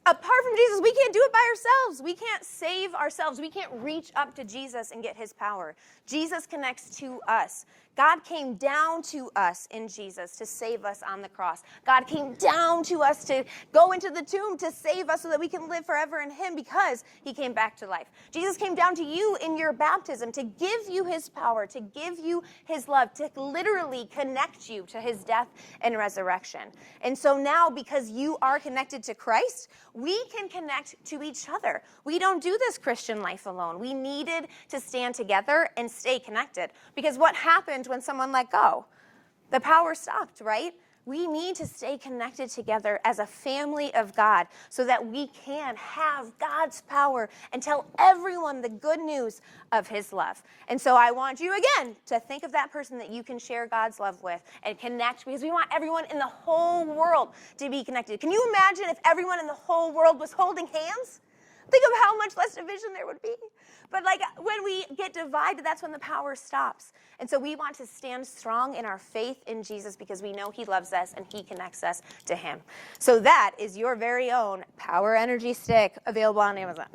Apart from Jesus, we can't do it by ourselves. We can't save ourselves. We can't reach up to Jesus and get his power. Jesus connects to us. God came down to us in Jesus to save us on the cross. God came down to us to go into the tomb to save us so that we can live forever in him because he came back to life. Jesus came down to you in your baptism to give you his power, to give you his love, to literally connect you to his death and resurrection. And so now, because you are connected to Christ, we can connect to each other. We don't do this Christian life alone. We needed to stand together and stay connected. Because what happened when someone let go? The power stopped, right? We need to stay connected together as a family of God so that we can have God's power and tell everyone the good news of his love. And so I want you again to think of that person that you can share God's love with and connect, because we want everyone in the whole world to be connected. Can you imagine if everyone in the whole world was holding hands? Think of how much less division there would be. But like when we get divided, that's when the power stops. And so we want to stand strong in our faith in Jesus because we know he loves us and he connects us to him. So that is your very own Power Energy Stick available on Amazon.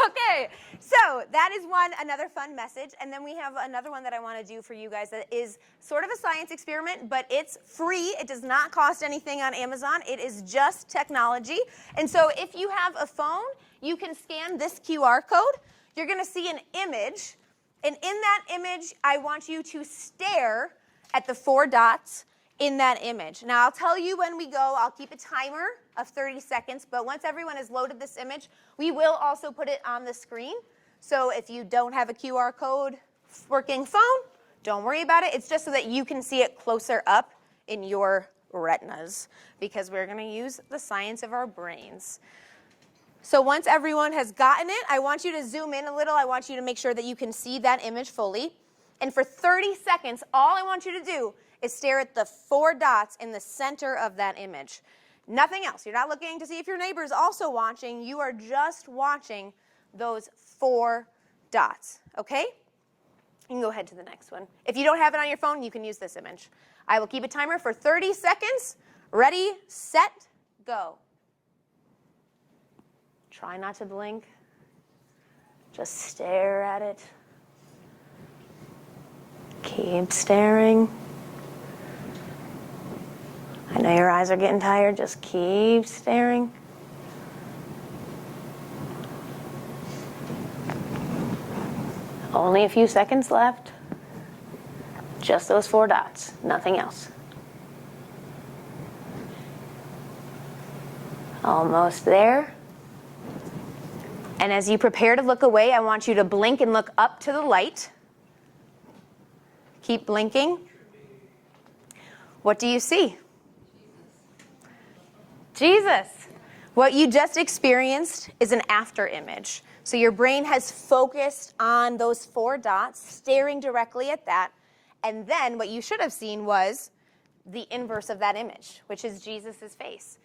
Okay, so that is another fun message. And then we have another one that I want to do for you guys that is sort of a science experiment, but it's free. It does not cost anything on Amazon. It is just technology. And so if you have a phone, you can scan this QR code. You're going to see an image. And in that image, I want you to stare at the 4 dots in that image. Now, I'll tell you when we go. I'll keep a timer of 30 seconds. But once everyone has loaded this image, we will also put it on the screen. So if you don't have a QR code working phone, don't worry about it. It's just so that you can see it closer up in your retinas because we're going to use the science of our brains. So once everyone has gotten it, I want you to zoom in a little. I want you to make sure that you can see that image fully. And for 30 seconds, all I want you to do is stare at the 4 dots in the center of that image. Nothing else. You're not looking to see if your neighbor is also watching. You are just watching those 4 dots, okay? You can go ahead to the next one. If you don't have it on your phone, you can use this image. I will keep a timer for 30 seconds. Ready, set, go. Try not to blink. Just stare at it. Keep staring. I know your eyes are getting tired. Just keep staring. Only a few seconds left. Just those 4 dots, nothing else. Almost there. And as you prepare to look away, I want you to blink and look up to the light. Keep blinking. What do you see? Jesus. What you just experienced is an after image. So your brain has focused on those 4 dots, staring directly at that. And then what you should have seen was the inverse of that image, which is Jesus' face.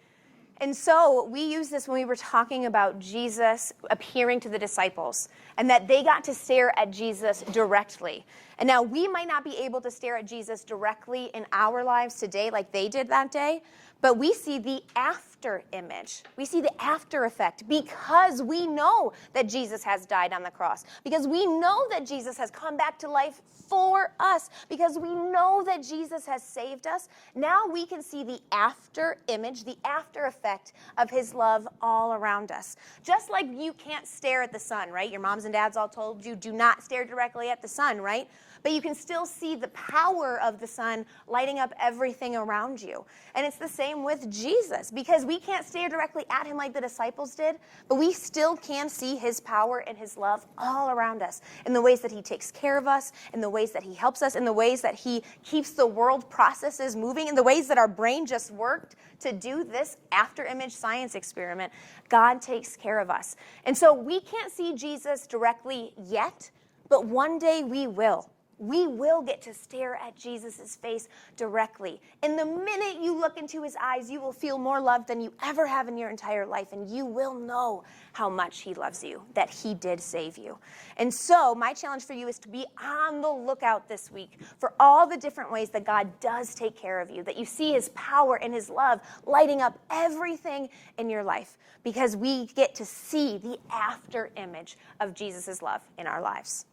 And so we use this when we were talking about Jesus appearing to the disciples and that they got to stare at Jesus directly. And now we might not be able to stare at Jesus directly in our lives today like they did that day, but we see the after image. We see the after effect because we know that Jesus has died on the cross, because we know that Jesus has come back to life for us, because we know that Jesus has saved us. Now we can see the after image, the after effect of his love all around us. Just like you can't stare at the sun, right? Your moms and dads all told you, do not stare directly at the sun, right? But you can still see the power of the sun lighting up everything around you. And it's the same with Jesus, because we can't stare directly at him like the disciples did, but we still can see his power and his love all around us in the ways that he takes care of us, in the ways that he helps us, in the ways that he keeps the world processes moving, in the ways that our brain just worked to do this after image science experiment. God takes care of us. And so we can't see Jesus directly yet, but one day we will. We will get to stare at Jesus' face directly. And the minute you look into his eyes, you will feel more love than you ever have in your entire life. And you will know how much he loves you, that he did save you. And so my challenge for you is to be on the lookout this week for all the different ways that God does take care of you, that you see his power and his love lighting up everything in your life, because we get to see the after image of Jesus' love in our lives.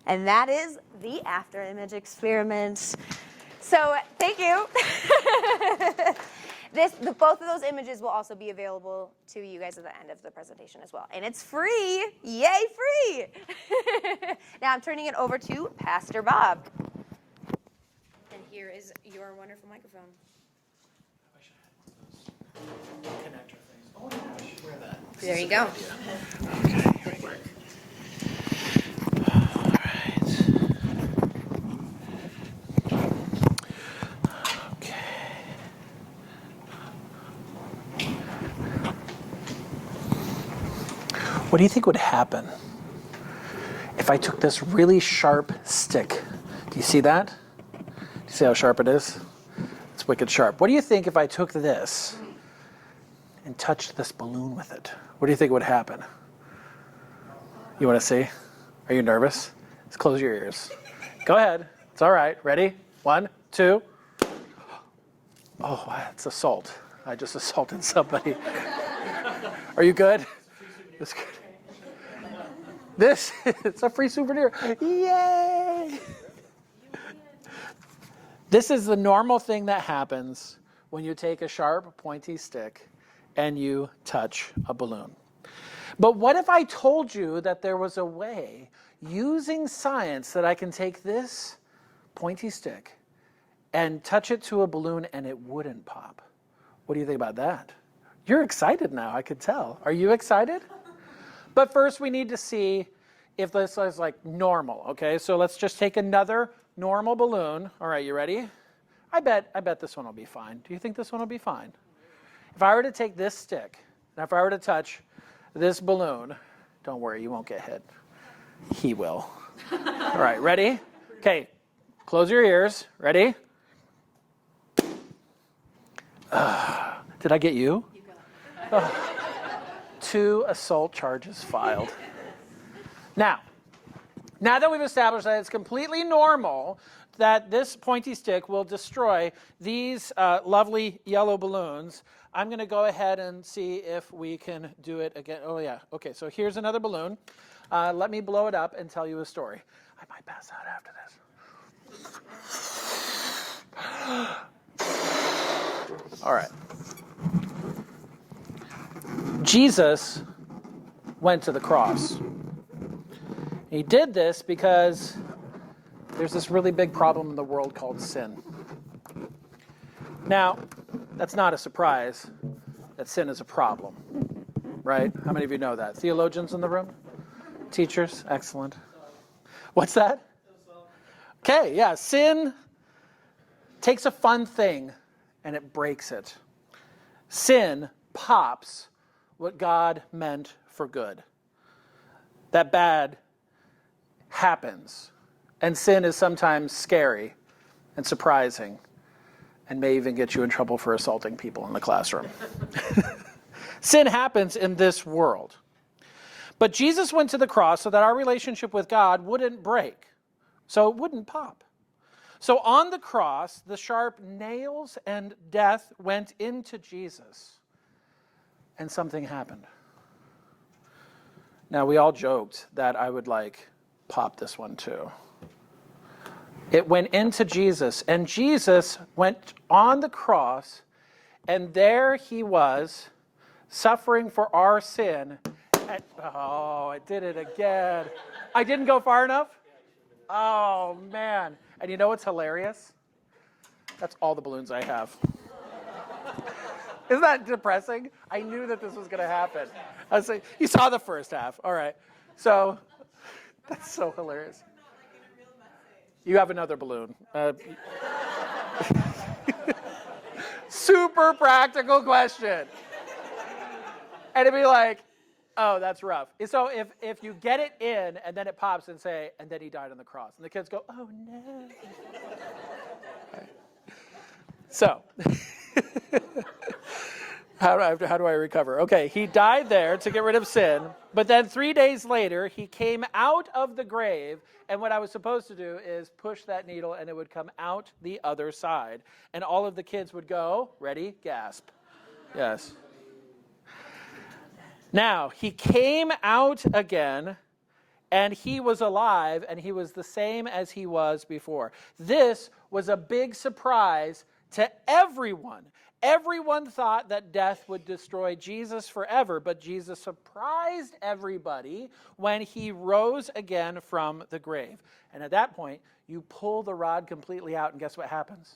And that is the after image experiment. So thank you. Both of those images will also be available to you guys at the end of the presentation as well. And it's free. Yay, free. Now I'm turning it over to Pastor Bob. And here is your wonderful microphone. I wish I had those connector things. Oh, yeah, I should wear that. There you go. Okay, here we go. What do you think would happen if I took this really sharp stick? Do you see that? Do you see how sharp it is? It's wicked sharp. What do you think if I took this and touched this balloon with it, what do you think would happen? You want to see? Are you nervous? Just close your ears. Go ahead. It's all right. Ready? 1, 2. Oh, that's assault. I just assaulted somebody. Are you good? That's good. This, it's a free souvenir. Yay! This is the normal thing that happens when you take a sharp, pointy stick and you touch a balloon. But what if I told you that there was a way, using science, that I can take this pointy stick and touch it to a balloon and it wouldn't pop? What do you think about that? You're excited now, I could tell. Are you excited? But first we need to see if this is like normal, okay? So let's just take another normal balloon. All right, you ready? I bet this one will be fine. Do you think this one will be fine? If I were to take this stick, and if I were to touch this balloon, don't worry, you won't get hit. He will. All right, ready? Okay, close your ears. Ready? Did I get you? You got it. 2 assault charges filed. Now that we've established that it's completely normal that this pointy stick will destroy these lovely yellow balloons, I'm going to go ahead and see if we can do it again. Oh, yeah. Okay, so here's another balloon. Let me blow it up and tell you a story. I might pass out after this. All right. Jesus went to the cross. He did this because there's this really big problem in the world called sin. Now, that's not a surprise that sin is a problem, right? How many of you know that? Theologians in the room? Teachers? Excellent. What's that? Okay, yeah, sin takes a fun thing and it breaks it. Sin pops what God meant for good. That bad happens. And sin is sometimes scary and surprising and may even get you in trouble for assaulting people in the classroom. Sin happens in this world. But Jesus went to the cross so that our relationship with God wouldn't break, so it wouldn't pop. So on the cross, the sharp nails and death went into Jesus, and something happened. Now, we all joked that I would pop this one too. It went into Jesus, and Jesus went on the cross, and there he was, suffering for our sin. Oh, I did it again. I didn't go far enough? Oh, man. And you know what's hilarious? That's all the balloons I have. Isn't that depressing? I knew that this was going to happen. I was like, you saw the first half. All right. So that's so hilarious. You have another balloon. Super practical question. And it'd be like, oh, that's rough. So if you get it in and then it pops and say, and then he died on the cross. And the kids go, oh, no. Right. So how do I recover? Okay, he died there to get rid of sin. But then 3 days later, he came out of the grave. And what I was supposed to do is push that needle and it would come out the other side. And all of the kids would go, ready, gasp. Yes. Now, he came out again, and he was alive, and he was the same as he was before. This was a big surprise to everyone. Everyone thought that death would destroy Jesus forever, but Jesus surprised everybody when he rose again from the grave. And at that point, you pull the rod completely out, and guess what happens?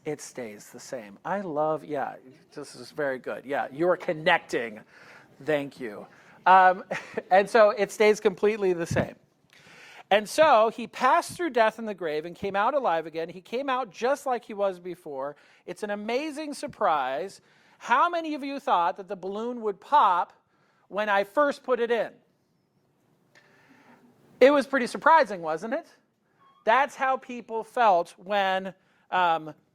It stays the same. This is very good. Yeah, you're connecting. Thank you. And so it stays completely the same. And so he passed through death in the grave and came out alive again. He came out just like he was before. It's an amazing surprise. How many of you thought that the balloon would pop when I first put it in? It was pretty surprising, wasn't it? That's how people felt when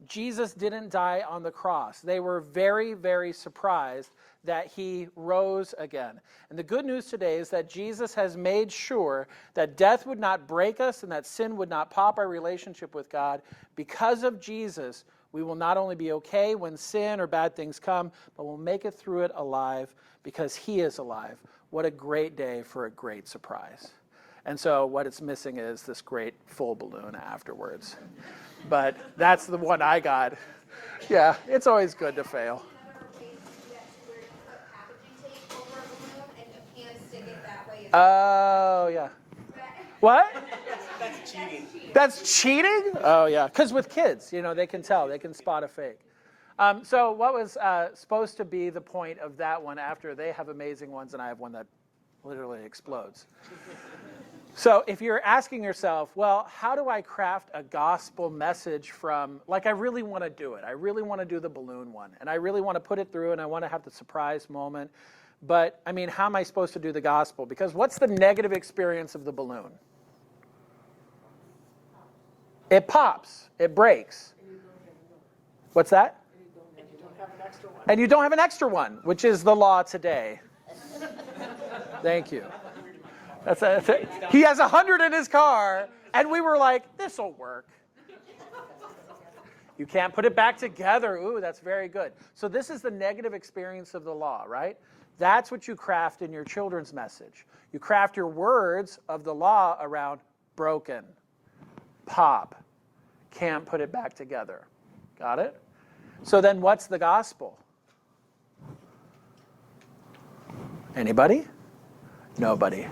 Jesus didn't die on the cross. They were very, very surprised that he rose again. And the good news today is that Jesus has made sure that death would not break us and that sin would not pop our relationship with God. Because of Jesus, we will not only be okay when sin or bad things come, but we'll make it through it alive because he is alive. What a great day for a great surprise. And so what it's missing is this great full balloon afterwards. But that's the one I got. Yeah, it's always good to fail. Oh, yeah. What? That's cheating. That's cheating? Oh, yeah. Because with kids, they can tell. They can spot a fake. So what was supposed to be the point of that one after they have amazing ones and I have one that literally explodes? So if you're asking yourself, well, how do I craft a gospel message from, I really want to do it. I really want to do the balloon one. And I really want to put it through and I want to have the surprise moment. But, how am I supposed to do the gospel? Because what's the negative experience of the balloon? It pops. It breaks. What's that? And you don't have an extra one. And you don't have an extra one, which is the law today. Thank you. He has 100 in his car, and we were like, this'll work. You can't put it back together. Ooh, that's very good. So this is the negative experience of the law, right? That's what you craft in your children's message. You craft your words of the law around broken, pop, can't put it back together. Got it? So then what's the gospel? Anybody? Nobody.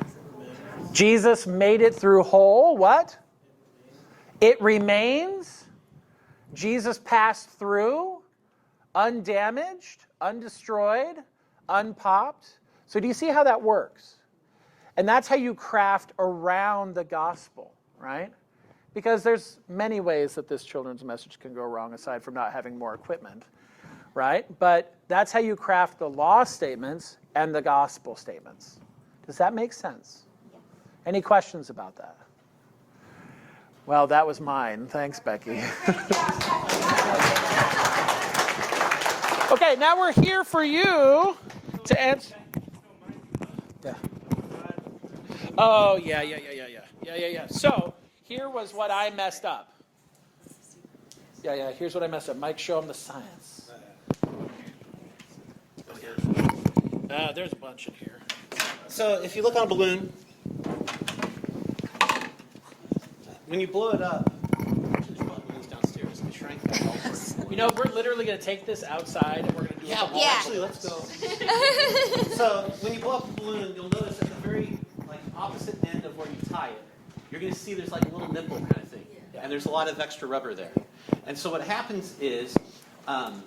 Jesus made it through whole. What? It remains. Jesus passed through, undamaged, undestroyed, unpopped. So do you see how that works? And that's how you craft around the gospel, right? Because there's many ways that this children's message can go wrong aside from not having more equipment, right? But that's how you craft the law statements and the gospel statements. Does that make sense? Any questions about that? Well, that was mine. Thanks, Becky. Okay, now we're here for you to answer. Yeah. Oh, yeah. So here was what I messed up. Yeah, here's what I messed up. Mike, show him the science. There's a bunch in here. So if you look on a balloon, when you blow it up, actually there's a lot of balloons downstairs. They shrank that all for We're literally going to take this outside and we're going to do it. well, actually, let's go. So when you blow up the balloon, you'll notice at the very opposite end of where you tie it, you're going to see there's a little nipple kind of thing. Yeah. And there's a lot of extra rubber there. And so what happens is, kind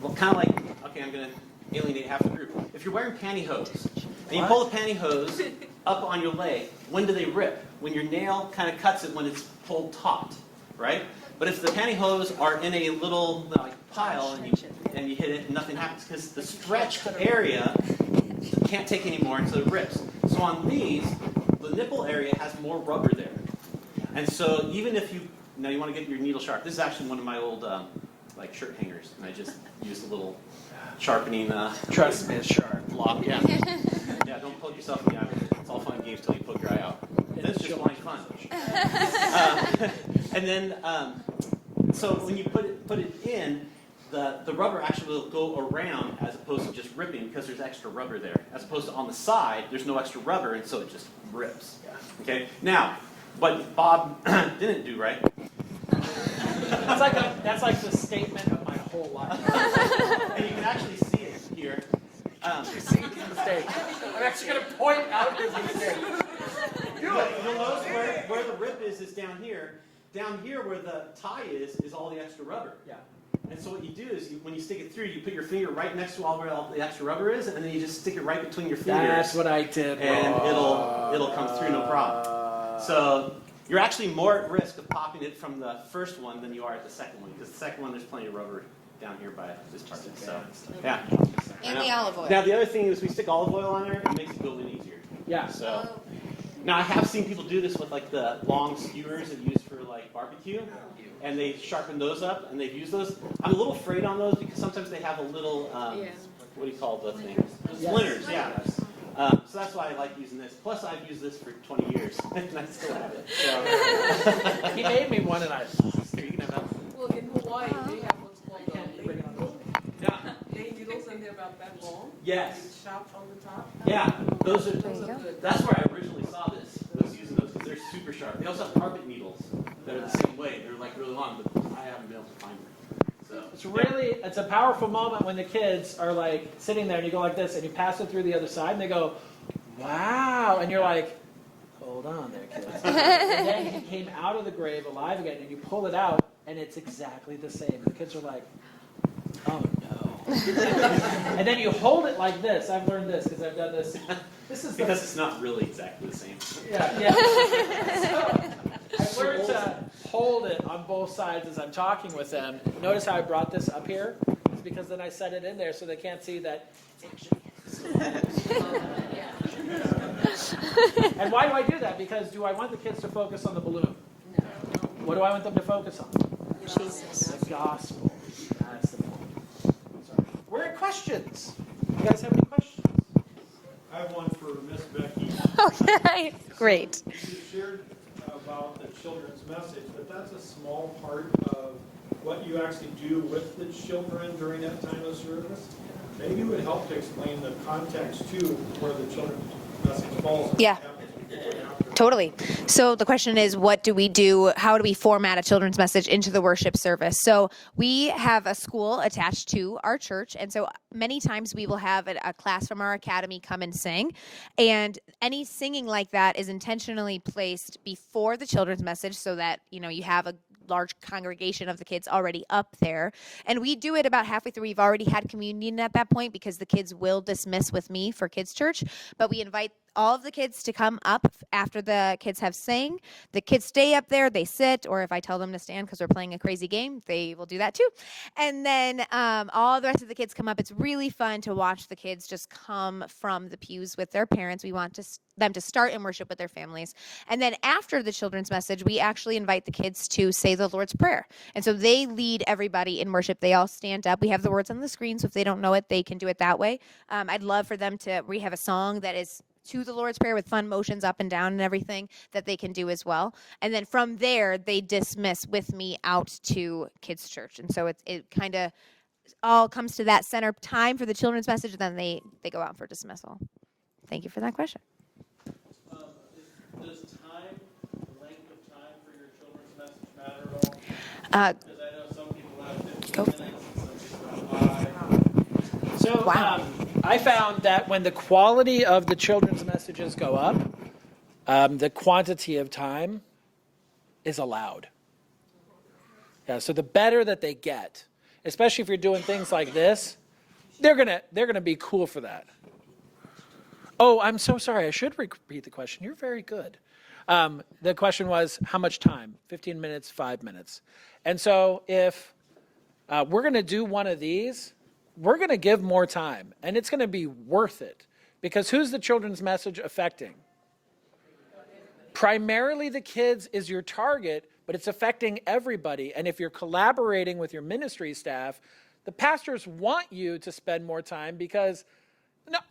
of okay, I'm going to alienate half the group. If you're wearing pantyhose, and you pull the pantyhose up on your leg, when do they rip? When your nail kind of cuts it when it's pulled taut, right? But if the pantyhose are in a little pile and you hit it and nothing happens, because the stretched area can't take anymore, and so it rips. So on these, the nipple area has more rubber there. And so even if you want to get your needle sharp, this is actually one of my old shirt hangers, and I just used a little sharpening Trust me, it's sharp. block. Yeah. Yeah, don't poke yourself in the eye with it. It's all fun and games till you poke your eye out. Then it's just blind fun. And then, so when you put it in, the rubber actually will go around as opposed to just ripping because there's extra rubber there. As opposed to on the side, there's no extra rubber, and so it just rips. Yeah. Okay. Now, what Bob didn't do, right? That's like the statement of my whole life. And you can actually see it here. See his mistake. I'm actually going to point out his mistake. You'll notice where the rip is down here. Down here where the tie is all the extra rubber. Yeah. And so what you do is when you stick it through, you put your finger right next to where all the extra rubber is, and then you just stick it right between your fingers. That's what I did. And it'll come through no problem. So you're actually more at risk of popping it from the first one than you are at the second one, because the second one there's plenty of rubber down here by this part. So yeah. And the olive oil. Now the other thing is we stick olive oil on there, it makes it go in easier. Yeah. So now I have seen people do this with the long skewers that you use for like barbecue, and they sharpen those up, and they've used those. I'm a little afraid on those because sometimes they have a little, what do you call the thing? Splinters, yeah. So that's why I like using this. Plus, I've used this for 20 years, and I still have it. So. He made me one, and I. Here, you can have that. Well, in Hawaii, they have what's called Yeah. day noodles, and they're about that long. Yes. And chopped on the top. Yeah. Those are. There you go. That's where I originally saw this. Was using those because they're super sharp. They also have carpet needles that are the same way. They're like really long, but I haven't been able to find them. So It's a powerful moment when the kids are like sitting there and you go like this and you pass it through the other side and they go, wow, and you're like, hold on there, kids. And then he came out of the grave alive again and you pull it out and it's exactly the same. The kids are like, oh no. And then you hold it like this. I've learned this because I've done this. This is because it's not really exactly the same. Yeah. So, I've learned to hold it on both sides as I'm talking with them. Notice how I brought this up here? It's because then I set it in there so they can't see that. And why do I do that? Because do I want the kids to focus on the balloon? No. What do I want them to focus on? Jesus. The gospel. That's the point. Sorry. We're at questions. You guys have any questions? I have one for Miss Becky. Okay, great. You shared about the children's message, but that's a small part of what you actually do with the children during that time of service. Maybe it would help to explain the context too, where the children's message falls. Yeah. Totally. So the question is, what do we do? How do we format a children's message into the worship service? So we have a school attached to our church. And so many times we will have a class from our academy come and sing. And any singing like that is intentionally placed before the children's message so that, you have a large congregation of the kids already up there. And we do it about halfway through. We've already had communion at that point because the kids will dismiss with me for kids' church. But we invite all of the kids to come up after the kids have sang. The kids stay up there, they sit, or if I tell them to stand because we're playing a crazy game, they will do that too. And then all the rest of the kids come up. It's really fun to watch the kids just come from the pews with their parents. We want them to start in worship with their families. And then after the children's message, we actually invite the kids to say the Lord's Prayer. And so they lead everybody in worship. They all stand up. We have the words on the screen, so if they don't know it, they can do it that way. I'd love for them we have a song that is to the Lord's Prayer with fun motions up and down and everything that they can do as well. And then from there, they dismiss with me out to kids' church. And so it kind of all comes to that center time for the children's message, and then they go out for dismissal. Thank you for that question. Does length of time for your children's message matter at all? Because I know some people have 15 minutes and some people have 5. So I found that when the quality of the children's messages go up, the quantity of time is allowed. Yeah, so the better that they get, especially if you're doing things like this, they're gonna be cool for that. Oh, I'm so sorry. I should repeat the question. You're very good. The question was, how much time? 15 minutes, 5 minutes. And so if we're going to do one of these, we're going to give more time. And it's going to be worth it. Because who's the children's message affecting? Primarily the kids is your target, but it's affecting everybody. And if you're collaborating with your ministry staff, the pastors want you to spend more time because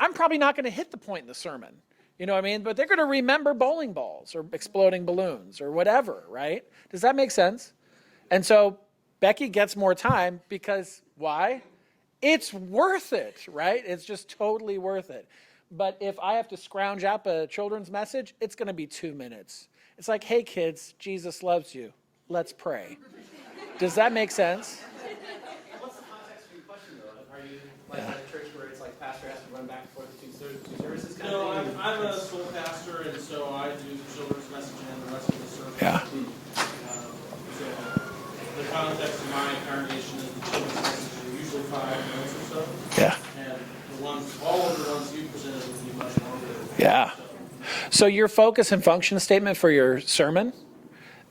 I'm probably not going to hit the point in the sermon, you know what I mean? But they're going to remember bowling balls or exploding balloons or whatever, right? Does that make sense? And so Becky gets more time because why? It's worth it, right? It's just totally worth it. But if I have to scrounge up a children's message, it's going to be 2 minutes. It's like, hey, kids, Jesus loves you. Let's pray. Does that make sense? What's the context for your question, though? Are you like at a church where it's like pastor has to run back and forth between two services? Kind No, of thing? I'm a school pastor, and so I do the children's message and the rest of the service. Yeah. So the context of my congregation is the children's message are usually 5 minutes or so. Yeah. And all of the ones you presented would be much longer. Yeah. So your focus and function statement for your sermon,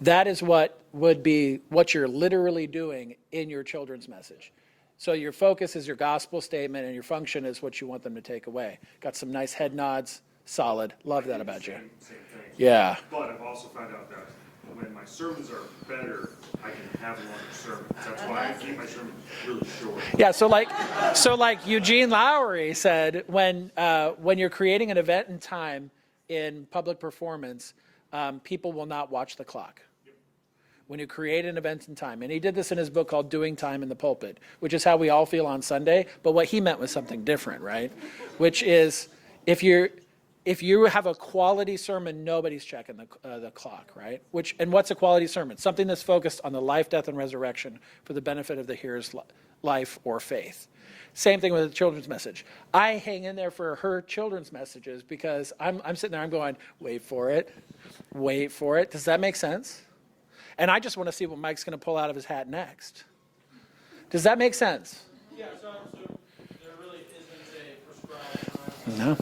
that is what would be what you're literally doing in your children's message. So your focus is your gospel statement and your function is what you want them to take away. Got some nice head nods. Solid. Love that about you. Same thing. Yeah. But I've also found out that when my sermons are better, I can have longer sermons. That's why I keep my sermon really short. Yeah, so like Eugene Lowry said, when you're creating an event and time in public performance, people will not watch the clock. When you create an event and time, and he did this in his book called Doing Time in the Pulpit, which is how we all feel on Sunday, but what he meant was something different, right? Which is if you have a quality sermon, nobody's checking the clock, right? And what's a quality sermon? Something that's focused on the life, death, and resurrection for the benefit of the hearer's life or faith. Same thing with the children's message. I hang in there for her children's messages because I'm sitting there, I'm going, wait for it. Does that make sense? And I just want to see what Mike's going to pull out of his hat next. Does that make sense? Yeah, so there really isn't a prescribed time. No.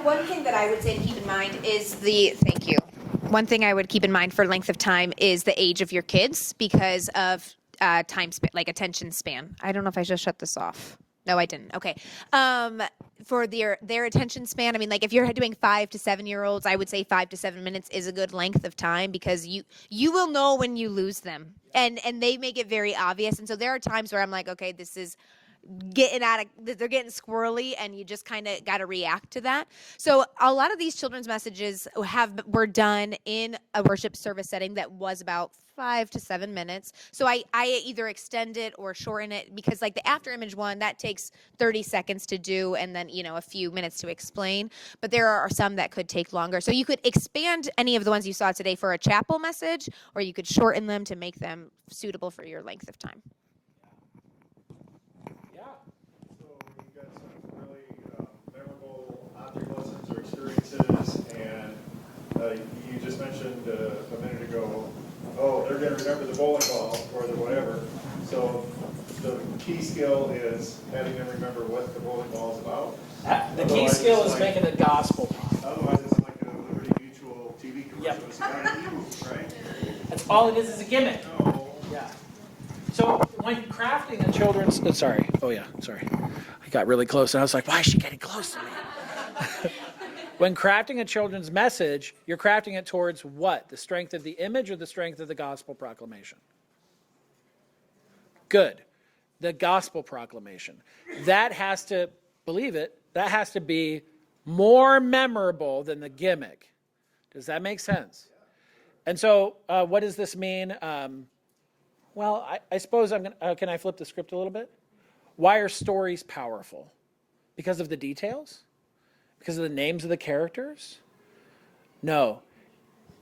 One thing that I would say to keep in mind is thank you. One thing I would keep in mind for length of time is the age of your kids because of time span, like attention span. I don't know if I just shut this off. No, I didn't. Okay. For their attention span, I mean, like if you're doing 5 to 7 year olds, I would say 5 to 7 minutes is a good length of time because you will know when you lose them, and they make it very obvious. And so there are times where I'm like, okay, this is they're getting squirrely, and you just kind of got to react to that. So a lot of these children's messages were done in a worship service setting that was about 5 to 7 minutes. So I either extend it or shorten it because like the after image one, that takes 30 seconds to do and then, a few minutes to explain. But there are some that could take longer. So you could expand any of the ones you saw today for a chapel message, or you could shorten them to make them suitable for your length of time. So you've got some really memorable object lessons or experiences, and you just mentioned a minute ago, they're going to remember the bowling ball or the whatever. So the key skill is having them remember what the bowling ball is about. The key skill is making it gospel. Otherwise, it's like a Liberty Mutual TV commercial. Yep. It's about you, right? That's all it is a gimmick. No. Yeah. So when crafting a children's, sorry. I got really close and I was like, why is she getting close to me? When crafting a children's message, you're crafting it towards what? The strength of the image or the strength of the gospel proclamation? Good. The gospel proclamation. That has to, believe it, that has to be more memorable than the gimmick. Does that make sense? And so what does this mean? Well, I suppose I'm going to, can I flip the script a little bit? Why are stories powerful? Because of the details? Because of the names of the characters? No.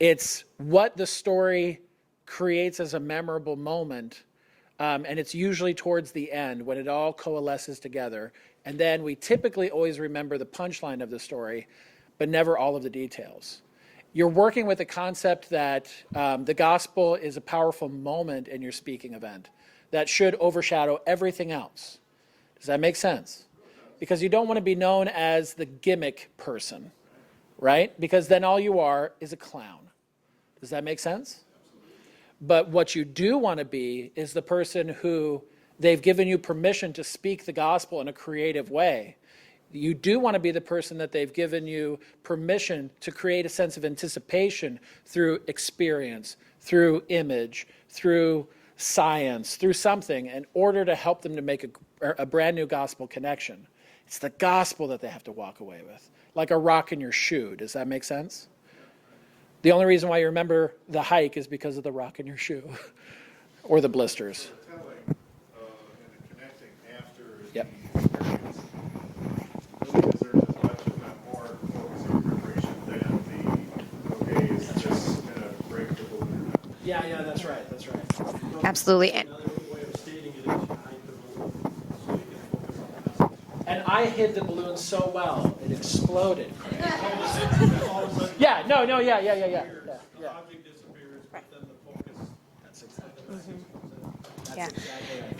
It's what the story creates as a memorable moment, and it's usually towards the end when it all coalesces together. And then we typically always remember the punchline of the story, but never all of the details. You're working with the concept that the gospel is a powerful moment in your speaking event that should overshadow everything else. Does that make sense? Because you don't want to be known as the gimmick person, right? Because then all you are is a clown. Does that make sense? But what you do want to be is the person who they've given you permission to speak the gospel in a creative way. You do want to be the person that they've given you permission to create a sense of anticipation through experience, through image, through science, through something in order to help them to make a brand new gospel connection. It's the gospel that they have to walk away with, like a rock in your shoe. Does that make sense? The only reason why you remember the hike is because of the rock in your shoe or the blisters. The telling and the connecting after Yep. the experience really deserves as much, if not more, focus and preparation than is this going to break the balloon? Yeah, that's right. Absolutely. Another way of stating it is you hide the balloon so you can focus on the message. And I hid the balloon so well, it exploded. All of a sudden, Yeah. the object disappears, but then the focus. That's exactly Yeah.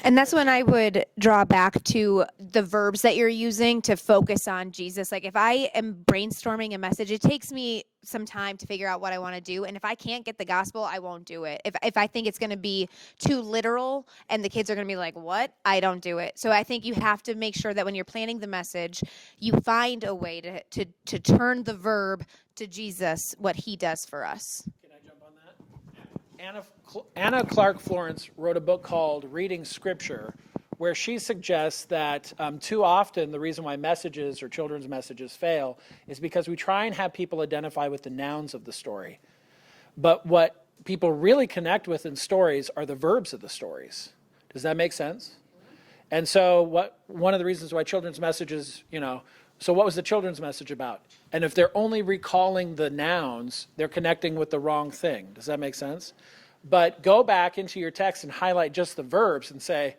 And that's when I would draw back to the verbs that you're using to focus on Jesus. Like if I am brainstorming a message, it takes me some time to figure out what I want to do. And if I can't get the gospel, I won't do it. If I think it's going to be too literal and the kids are going to be like, what? I don't do it. So I think you have to make sure that when you're planning the message, you find a way to turn the verb to Jesus, what he does for us. Can I jump on that? Anna Clark Florence wrote a book called Reading Scripture, where she suggests that too often the reason why messages or children's messages fail is because we try and have people identify with the nouns of the story. But what people really connect with in stories are the verbs of the stories. Does that make sense? And so one of the reasons why children's messages, so what was the children's message about? And if they're only recalling the nouns, they're connecting with the wrong thing. Does that make sense? But go back into your text and highlight just the verbs and say,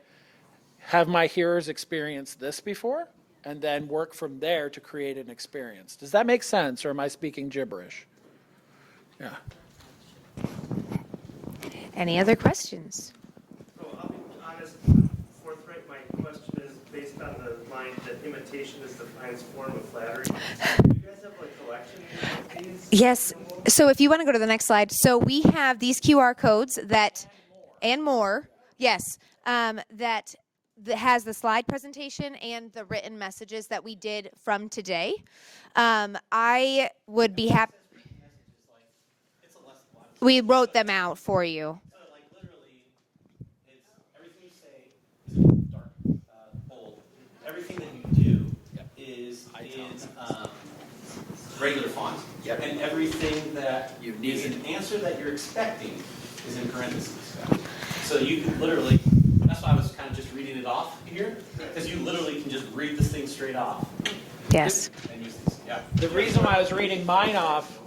have my hearers experienced this before? And then work from there to create an experience. Does that make sense, or am I speaking gibberish? Yeah. Any other questions? Well, I'll be honest, forthright, my question is based on the line that imitation is the finest form of flattery. Do you guys have a collection of these? Yes. So if you want to go to the next slide. So we have these QR codes and more. Yes. That has the slide presentation and the written messages that we did from today. I would be happy. We wrote them out for you. Like literally, it's everything you say is dark, bold. Everything that you do is in regular font, and everything that is an answer that you're expecting is in parentheses. So you can literally. That's why I was kind of just reading it off here, because you literally can just read this thing straight off. Yes. And use this. Yeah. The reason why I was reading mine off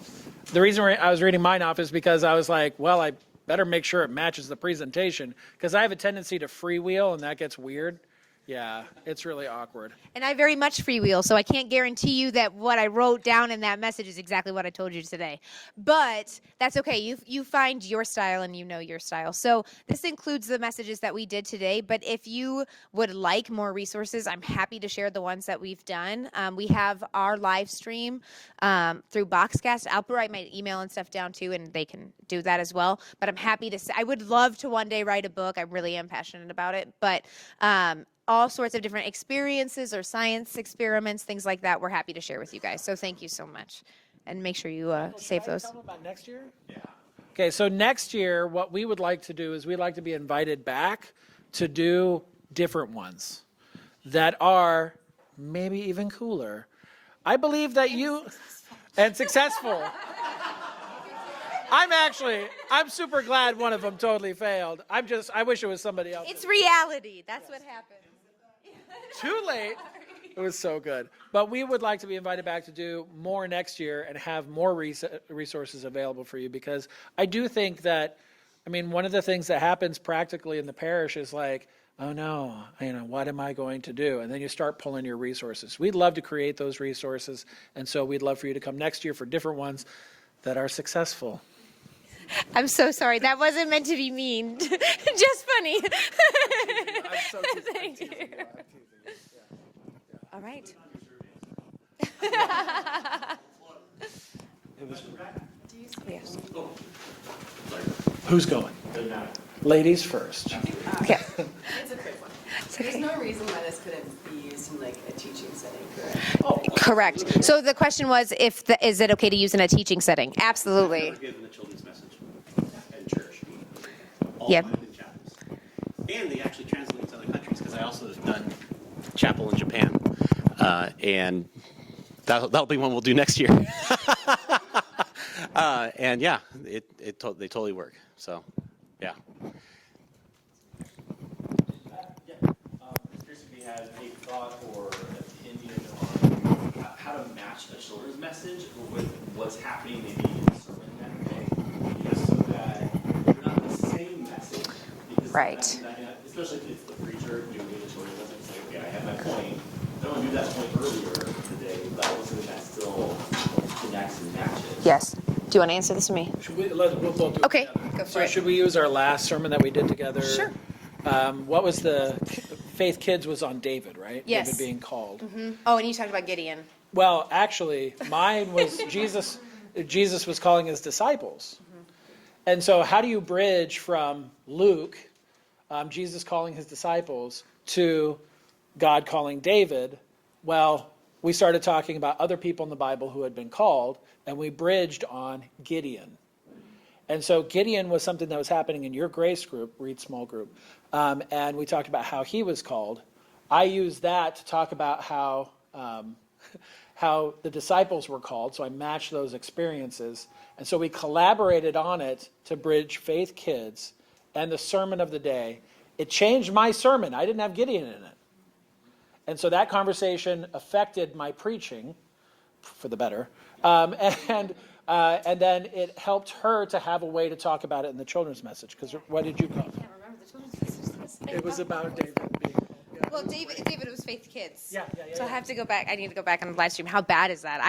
is because I was like, well, I better make sure it matches the presentation, because I have a tendency to freewheel, and that gets weird. Yeah, it's really awkward. And I very much freewheel, so I can't guarantee you that what I wrote down in that message is exactly what I told you today. But that's okay. You find your style and you know your style. So this includes the messages that we did today, but if you would like more resources, I'm happy to share the ones that we've done. We have our live stream through Boxcast. I'll write my email and stuff down too, and they can do that as well. But I'm happy to I would love to one day write a book. I really am passionate about it. But all sorts of different experiences or science experiments, things like that, we're happy to share with you guys. So thank you so much. And make sure you save those. Tell them about next year? Yeah. Okay, so next year, what we would like to do is we'd like to be invited back to do different ones that are maybe even cooler. I believe that and successful. I'm super glad one of them totally failed. I wish it was somebody else. It's reality. That's what happens. Too late. It was so good. But we would like to be invited back to do more next year and have more resources available for you, because I do think that, one of the things that happens practically in the parish is like, oh no, what am I going to do? And then you start pulling your resources. We'd love to create those resources, and so we'd love for you to come next year for different ones that are successful. I'm so sorry. That wasn't meant to be mean. Just funny. Thank you. All right. Yes. Who's going? Ladies first. Okay. It's a quick one. Okay. There's no reason why this couldn't be used in like a teaching setting, correct? Correct. So the question was, is it okay to use in a teaching setting? Absolutely. I've never given a children's message in church. All Yep. mine in chapels. And they actually translate to other countries, because I also have done chapel in Japan. And that'll be one we'll do next year. And yeah, they totally work. So, yeah. Curious if you had any thought or opinion on how to match a children's message with what's happening maybe in the sermon that day, just so that you're not the same message. Because Right. especially if it's the preacher doing the children's message, it's like, okay, I have my point. I don't want to do that point earlier in the day, but I want something that still connects and matches. Yes. Do you want to answer this to me? We'll both do it Okay, together. go for So it. should we use our last sermon that we did together? Sure. What was the Faith Kids was on David, right? Yes. David being called. Oh, and you talked about Gideon. Well, actually, mine was Jesus. Jesus was calling his disciples. And so how do you bridge from Luke, Jesus calling his disciples, to God calling David? Well, we started talking about other people in the Bible who had been called, and we bridged on Gideon. And so Gideon was something that was happening in your grace group, Read Small Group, and we talked about how he was called. I used that to talk about how the disciples were called, so I matched those experiences. And so we collaborated on it to bridge Faith Kids and the sermon of the day. It changed my sermon. I didn't have Gideon in it. And so that conversation affected my preaching for the better. And then it helped her to have a way to talk about it in the children's message. Because what did you call it? I can't remember the children's message. It was about David being. Well, David was Faith Kids. Yeah. So I have to go back. I need to go back on the live stream. How bad is that?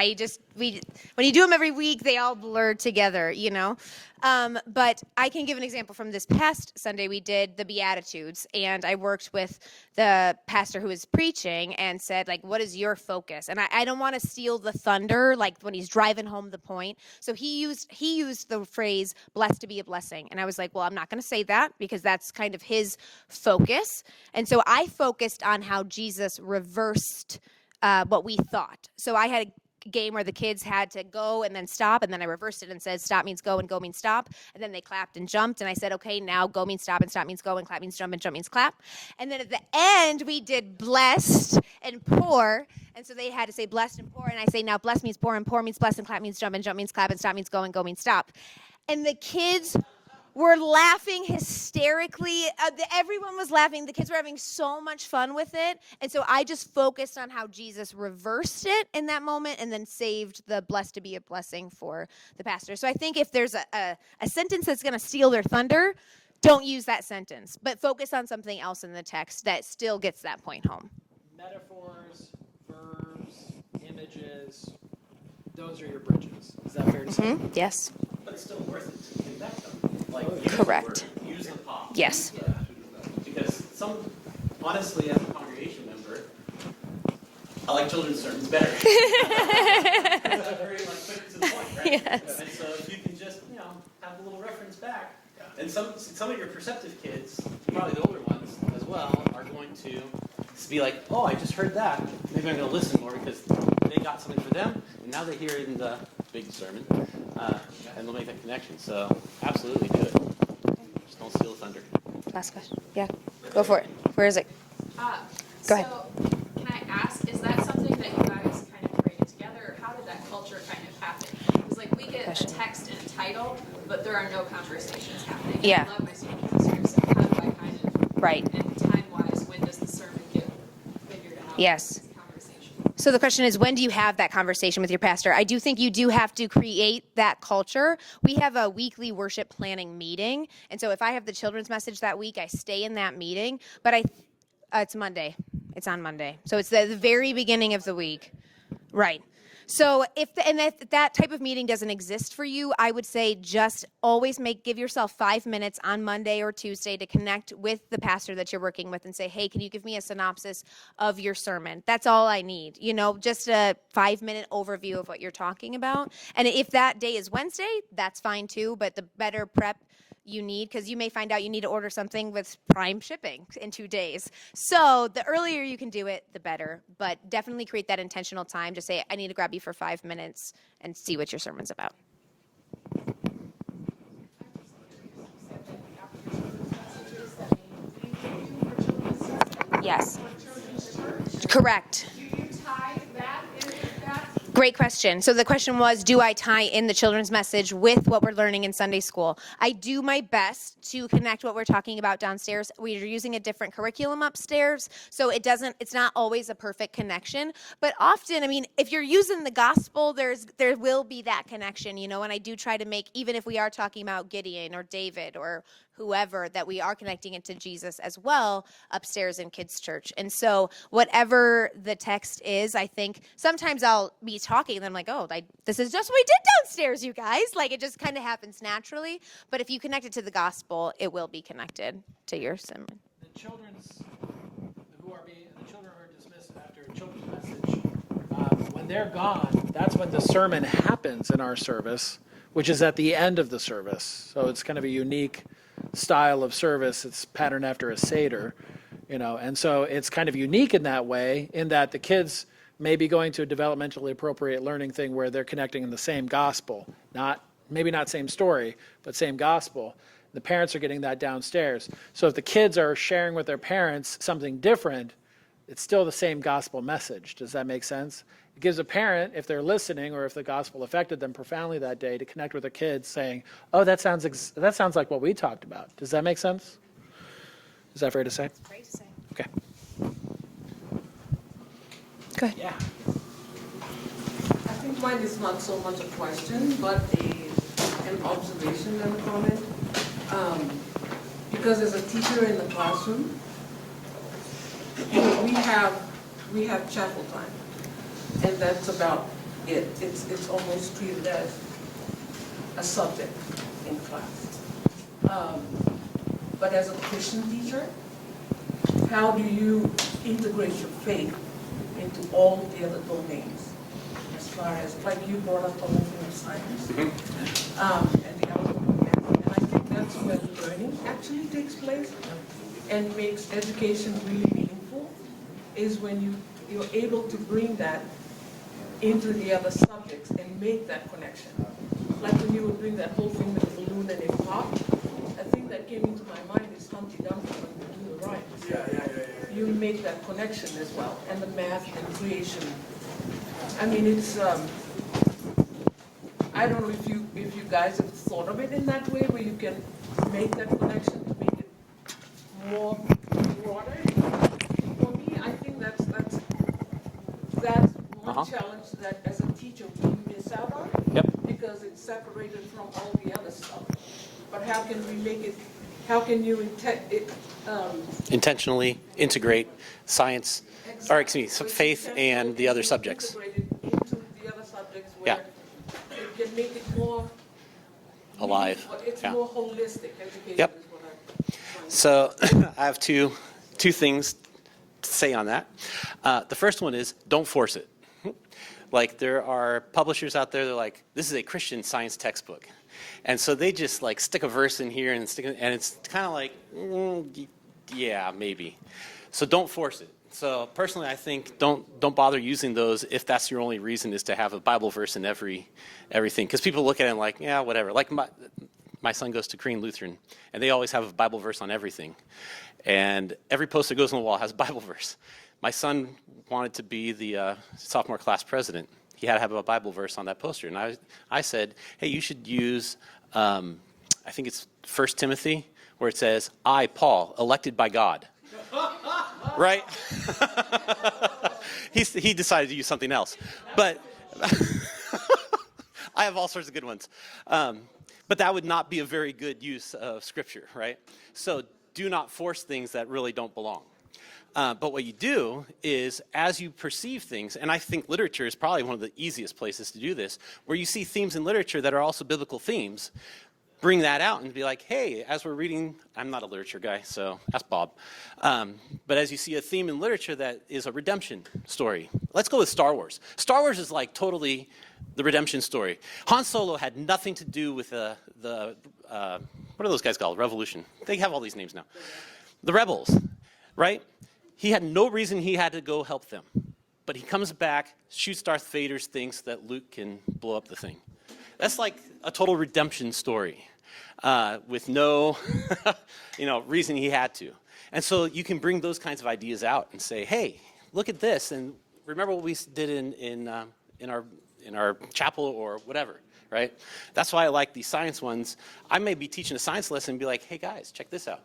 When you do them every week, they all blur together, you know? But I can give an example from this past Sunday. We did the Beatitudes, and I worked with the pastor who was preaching and said, like, what is your focus? And I don't want to steal the thunder, like when he's driving home the point. So he used the phrase, blessed to be a blessing. And I was like, well, I'm not going to say that because that's kind of his focus. And so I focused on how Jesus reversed what we thought. So I had a game where the kids had to go and then stop, and then I reversed it and said stop means go and go means stop, and then they clapped and jumped, and I said, okay, now go means stop and stop means go and clap means jump and jump means clap. And then at the end we did blessed and poor, and so they had to say blessed and poor, and I say now blessed means poor and poor means blessed and clap means jump means clap and stop means go and go means stop. And the kids were laughing hysterically. Everyone was laughing. The kids were having so much fun with it. And so I just focused on how Jesus reversed it in that moment and then saved the blessed to be a blessing for the pastor. So I think if there's a sentence that's going to steal their thunder, don't use that sentence, but focus on something else in the text that still gets that point home. Metaphors, verbs, images, those are your bridges. Is that fair to say? Yes. But it's still worth it to connect them. Like, Correct. Use the pop. Yes. Yeah. Because honestly, as a congregation member, I like children's sermons better. They're very quick to the point, right? Yes. And so if you can just, have a little reference back. And some of your perceptive kids, probably the older ones as well, are going to be like, oh, I just heard that. Maybe I'm going to listen more because they got something for them, and now they hear it in the big sermon, and they'll make that connection. So absolutely do it. Just don't steal the thunder. Last question. Yeah. Go for it. Where is it? Go ahead. So, can I ask, is that something that you guys kind of created together, or how did that culture kind of happen? Because, we get a text and a title, but there are no conversations happening. Yeah. I love my student pastors, so how do I kind of, Right. and time-wise, when does the sermon get figured out? Yes. Conversation. So the question is, when do you have that conversation with your pastor? I do think you do have to create that culture. We have a weekly worship planning meeting. And so if I have the children's message that week, I stay in that meeting. But it's Monday. It's on Monday. So it's the very beginning of the week. Right. So if that type of meeting doesn't exist for you, I would say just always give yourself 5 minutes on Monday or Tuesday to connect with the pastor that you're working with and say, hey, can you give me a synopsis of your sermon? That's all I need. Just a 5-minute overview of what you're talking about. And if that day is Wednesday, that's fine too, but the better prep you need, because you may find out you need to order something with prime shipping in 2 days. So the earlier you can do it, the better. But definitely create that intentional time to say, I need to grab you for 5 minutes and see what your sermon's about. Yes. Correct. Great question. So the question was, do I tie in the children's message with what we're learning in Sunday school? I do my best to connect what we're talking about downstairs. We're using a different curriculum upstairs, so it's not always a perfect connection. But often, if you're using the gospel, there will be that connection, and I do try to make, even if we are talking about Gideon or David or whoever, that we are connecting it to Jesus as well upstairs in kids' church. And so whatever the text is, I think sometimes I'll be talking and I'm like, oh, this is just what we did downstairs, you guys. It just kind of happens naturally. But if you connect it to the gospel, it will be connected to your sermon. The children's, they're gone, that's when the sermon happens in our service, which is at the end of the service. So it's kind of a unique style of service. It's patterned after a Seder, and so it's kind of unique in that way, in that the kids may be going to a developmentally appropriate learning thing where they're connecting in the same gospel, maybe not same story, but same gospel. The parents are getting that downstairs. So if the kids are sharing with their parents something different, it's still the same gospel message. Does that make sense? It gives a parent, if they're listening or if the gospel affected them profoundly that day, to connect with their kids saying, oh, that sounds like what we talked about. Does that make sense? Is that fair to say? It's great to say. Okay. Good. Yeah. I think mine is not so much a question, but an observation and a comment. Because as a teacher in the classroom, we have chapel time, and that's about it. It's almost treated as a subject in class. But as a Christian teacher, how do you integrate your faith into all the other domains? As far as, like you brought up the whole thing of science, and the other domains. And I think that's where the learning actually takes place and makes education really meaningful, is when you're able to bring that into the other subjects and make that connection. Like when you were doing that whole thing with the balloon and it popped, a thing that came into my mind is Humpty Dumpty when you do the rhymes. Yeah. You make that connection as well, and the math and creation. I mean, it's, I don't know if you guys have thought of it in that way, where you can make that connection to make it more broader. For me, I think that's one challenge that as a teacher we miss out on. Yep. Because it's separated from all the other stuff. But how can we make it, how can you Intentionally integrate science, or excuse me, faith and the other subjects. Integrate it into the other subjects where it can make it more Alive. meaningful. It's Yeah. more holistic education. Yep. Is what I'm trying to So I have two things to say on that. The first one is don't force it. Like there are publishers out there, they're like, this is a Christian science textbook. And so they just like stick a verse in here and it's kind of like, yeah, maybe. So don't force it. So personally, I think don't bother using those if that's your only reason is to have a Bible verse in everything. Because people look at it and like, yeah, whatever. Like my son goes to Korean Lutheran, and they always have a Bible verse on everything. And every poster goes on the wall has a Bible verse. My son wanted to be the sophomore class president. He had to have a Bible verse on that poster. And I said, hey, you should use, I think it's 1 Timothy, where it says, I, Paul, elected by God. Right? He decided to use something else. But I have all sorts of good ones. But that would not be a very good use of Scripture, right? So do not force things that really don't belong. But what you do is, as you perceive things, and I think literature is probably one of the easiest places to do this, where you see themes in literature that are also biblical themes, bring that out and be like, hey, as we're reading, I'm not a literature guy, so ask Bob. But as you see a theme in literature that is a redemption story, let's go with Star Wars. Star Wars is like totally the redemption story. Han Solo had nothing to do with the what are those guys called? Revolution. They have all these names now. The rebels, right? He had no reason he had to go help them. But he comes back, shoots Darth Vader's thing so that Luke can blow up the thing. That's like a total redemption story with no reason he had to. And so you can bring those kinds of ideas out and say, hey, look at this. And remember what we did in our chapel or whatever, right? That's why I like these science ones. I may be teaching a science lesson and be like, hey, guys, check this out.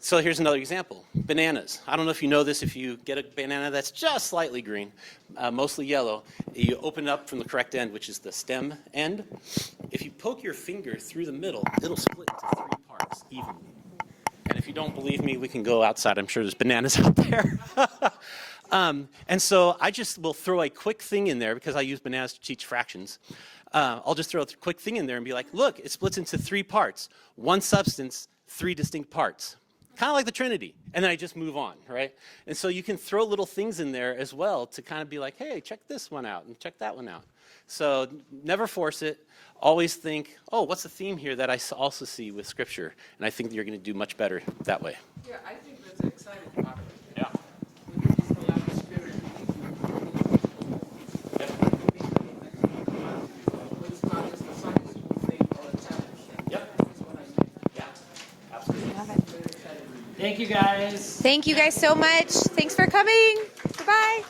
So here's another example. Bananas. I don't know if you know this. If you get a banana that's just slightly green, mostly yellow, you open it up from the correct end, which is the stem end. If you poke your finger through the middle, it'll split into 3 parts evenly. And if you don't believe me, we can go outside. I'm sure there's bananas out there. And so I just will throw a quick thing in there because I use bananas to teach fractions. I'll just throw a quick thing in there and be like, look, it splits into 3 parts. One substance, 3 distinct parts. kind of like the Trinity, and then I just move on, right? And so you can throw little things in there as well to kind of be like, hey, check this one out and check that one out. So never force it. Always think, oh, what's the theme here that I also see with Scripture? And I think you're going to do much better that way. Yeah, I think that's an exciting part of it. Yeah. When you just allow the Spirit to lead you. But it's not just a Sunday school thing or a chapter thing. Yep. That's what I mean. Yeah, absolutely. Love it. Very excited. Thank you, guys. Thank you guys so much. Thanks for coming. Bye-bye.